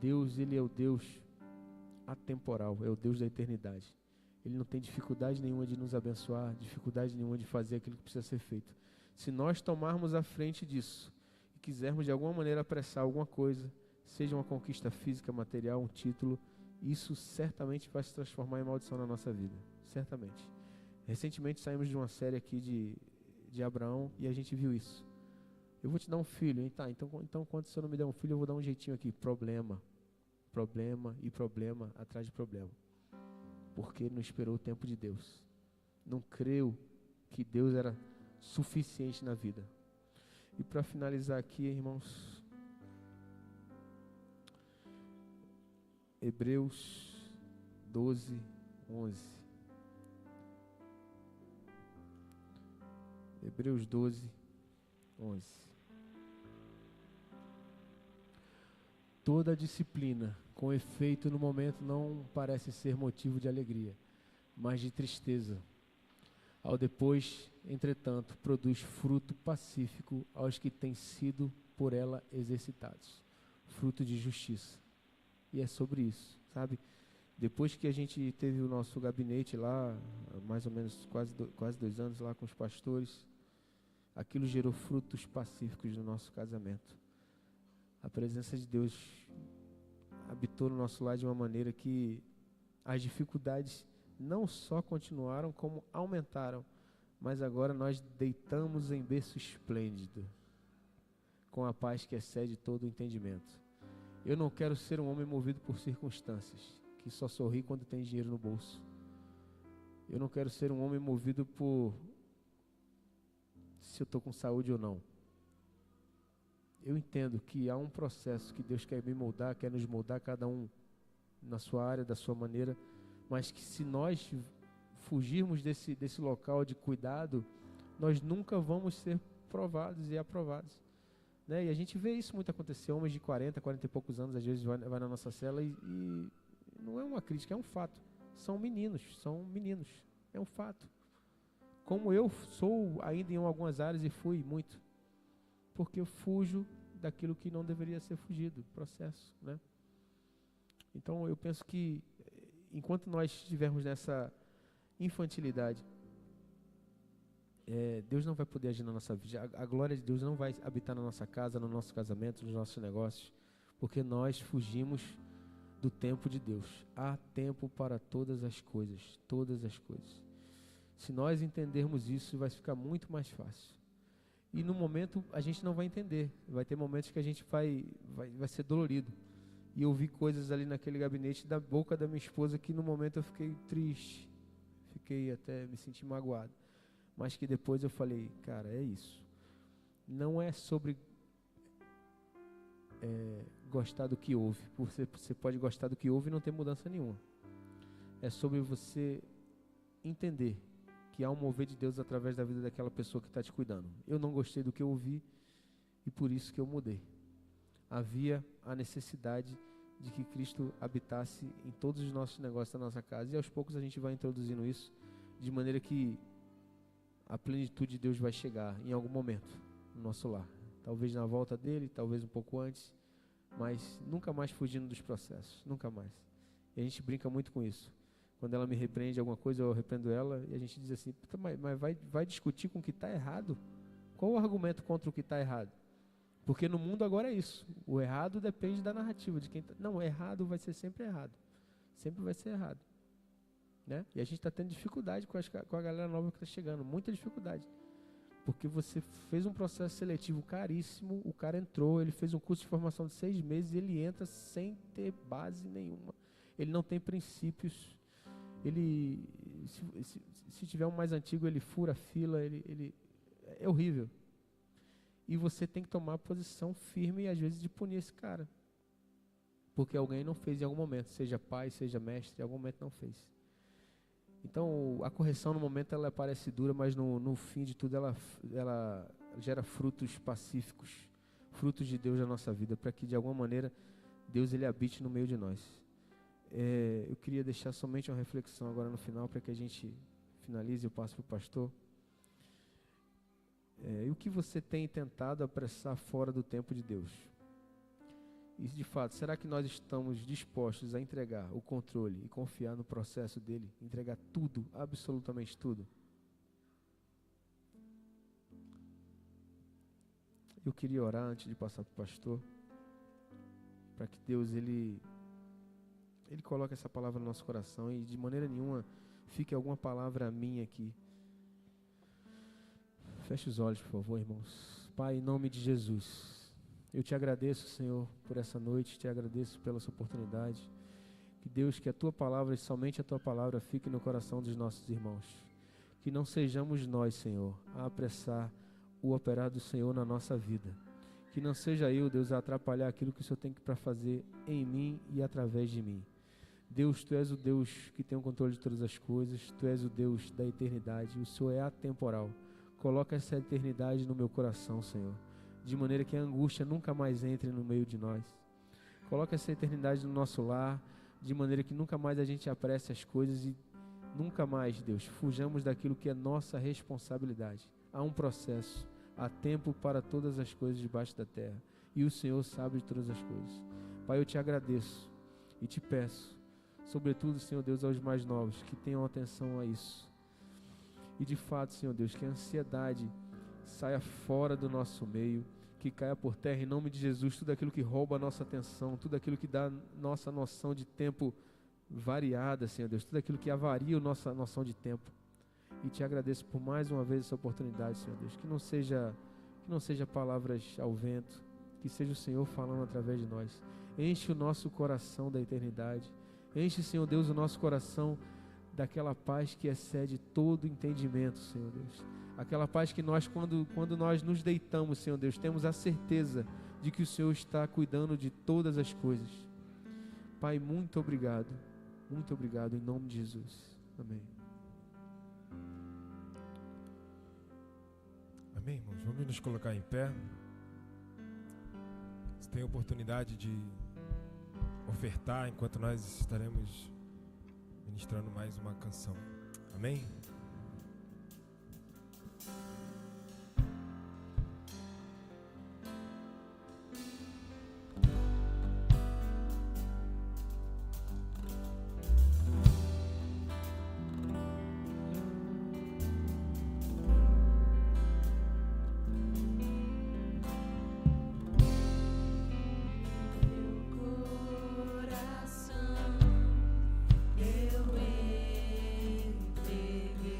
Deus, Ele é o Deus atemporal, é o Deus da eternidade. Ele não tem dificuldade nenhuma de nos abençoar, dificuldade nenhuma de fazer aquilo que precisa ser feito. Se nós tomarmos a frente disso e quisermos de alguma maneira apressar alguma coisa, seja uma conquista física, material, um título, isso certamente vai se transformar em maldição na nossa vida. Certamente. Recentemente saímos de uma série aqui de Abraão e a gente viu isso. Eu vou te dar um filho, hein? Tá, então quando o Senhor não me der um filho, eu vou dar um jeitinho aqui. Problema e problema atrás de problema. Porque não esperou o tempo de Deus. Não creu que Deus era suficiente na vida. E para finalizar aqui, irmãos, Hebreus 12, 11. Hebreus 12, 11. Toda disciplina, com efeito no momento, não parece ser motivo de alegria, mas de tristeza. Ao depois, entretanto, produz fruto pacífico aos que têm sido por ela exercitados. Fruto de justiça. E é sobre isso, sabe? Depois que a gente teve o nosso gabinete lá, mais ou menos quase 2 anos lá com os pastores, aquilo gerou frutos pacíficos no nosso casamento. A presença de Deus habitou no nosso lar de uma maneira que as dificuldades não só continuaram, como aumentaram. Mas agora nós deitamos em berço esplêndido, com a paz que excede todo o entendimento. Eu não quero ser um homem movido por circunstâncias, que só sorri quando tem dinheiro no bolso. Eu não quero ser um homem movido por se eu estou com saúde ou não. Eu entendo que há um processo que Deus quer me moldar, quer nos moldar, cada um na sua área, da sua maneira, mas que se nós fugirmos desse local de cuidado, nós nunca vamos ser provados e aprovados. Né? E a gente vê isso muito acontecer, homens de 40 e poucos anos, às vezes vai na nossa cela e não é uma crítica, é um fato. São meninos, é um fato. Como eu sou ainda em algumas áreas e fui muito, porque eu fujo daquilo que não deveria ser fugido, processo, né? Então eu penso que enquanto nós estivermos nessa infantilidade, Deus não vai poder agir na nossa vida. A glória de Deus não vai habitar na nossa casa, no nosso casamento, nos nossos negócios, porque nós fugimos do tempo de Deus. Há tempo para todas as coisas, todas as coisas. Se nós entendermos isso, vai ficar muito mais fácil. E no momento a gente não vai entender. Vai ter momentos que a gente vai ser dolorido. E eu vi coisas ali naquele gabinete da boca da minha esposa que no momento eu fiquei triste. Fiquei até, me senti magoado. Mas que depois eu falei, cara, é isso. Não é sobre gostar do que houve. Você pode gostar do que houve e não ter mudança nenhuma. É sobre você entender que há um mover de Deus através da vida daquela pessoa que está te cuidando. Eu não gostei do que eu ouvi e por isso que eu mudei. Havia a necessidade de que Cristo habitasse em todos os nossos negócios da nossa casa. E aos poucos a gente vai introduzindo isso, de maneira que a plenitude de Deus vai chegar em algum momento no nosso lar. Talvez na volta dele, talvez um pouco antes, mas nunca mais fugindo dos processos, nunca mais. E a gente brinca muito com isso. Quando ela me repreende alguma coisa, eu repreendo ela, e a gente diz assim, mas vai discutir com o que está errado? Qual o argumento contra o que está errado? Porque no mundo agora é isso. O errado depende da narrativa de quem tá. Não, errado vai ser sempre errado. Sempre vai ser errado. Né? E a gente está tendo dificuldade com a galera nova que está chegando. Muita dificuldade. Porque você fez um processo seletivo caríssimo, o cara entrou, ele fez um curso de formação de 6 meses, e ele entra sem ter base nenhuma. Ele não tem princípios. Ele, se tiver um mais antigo, ele fura a fila, ele é horrível. E você tem que tomar posição firme e às vezes de punir esse cara. Porque alguém não fez em algum momento, seja pai, seja mestre, em algum momento não fez. Então a correção no momento ela parece dura, mas no fim de tudo ela gera frutos pacíficos, frutos de Deus na nossa vida, para que de alguma maneira Deus ele habite no meio de nós. Eu queria deixar somente uma reflexão agora no final, para que a gente finalize e eu passo para o pastor. E o que você tem tentado apressar fora do tempo de Deus? E de fato, será que nós estamos dispostos a entregar o controle e confiar no processo dele? Entregar tudo, absolutamente tudo? Eu queria orar antes de passar para o pastor, para que Deus ele coloque essa palavra no nosso coração e de maneira nenhuma fique alguma palavra minha aqui. Feche os olhos, por favor, irmãos. Pai, em nome de Jesus, eu te agradeço, Senhor, por essa noite, te agradeço pela sua oportunidade. Que Deus, que a tua palavra e somente a tua palavra fique no coração dos nossos irmãos. Que não sejamos nós, Senhor, a apressar o operar do Senhor na nossa vida. Que não seja eu, Deus, a atrapalhar aquilo que o Senhor tem para fazer em mim e através de mim. Deus, tu és o Deus que tem o controle de todas as coisas, tu és o Deus da eternidade, o Senhor é atemporal. Coloca essa eternidade no meu coração, Senhor, de maneira que a angústia nunca mais entre no meio de nós. Coloca essa eternidade no nosso lar, de maneira que nunca mais a gente apresse as coisas e nunca mais, Deus, fujamos daquilo que é nossa responsabilidade. Há um processo, há tempo para todas as coisas debaixo da terra, e o Senhor sabe de todas as coisas. Pai, eu te agradeço e te peço, sobretudo, Senhor Deus, aos mais novos, que tenham atenção a isso. E de fato, Senhor Deus, que a ansiedade saia fora do nosso meio, que caia por terra em nome de Jesus, tudo aquilo que rouba a nossa atenção, tudo aquilo que dá nossa noção de tempo variada, Senhor Deus, tudo aquilo que avaria a nossa noção de tempo. E te agradeço por mais uma vez essa oportunidade, Senhor Deus, que não seja palavras ao vento, que seja o Senhor falando através de nós. Enche o nosso coração da eternidade, enche, Senhor Deus, o nosso coração daquela paz que excede todo entendimento, Senhor Deus. Aquela paz que nós, quando nós nos deitamos, Senhor Deus, temos a certeza de que o Senhor está cuidando de todas as coisas. Pai, muito obrigado, em nome de Jesus. Amém. Amém, irmãos? Vamos nos colocar em pé. Você tem a oportunidade de ofertar enquanto nós estaremos ministrando mais uma canção. Amém? Eu entreguei.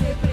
você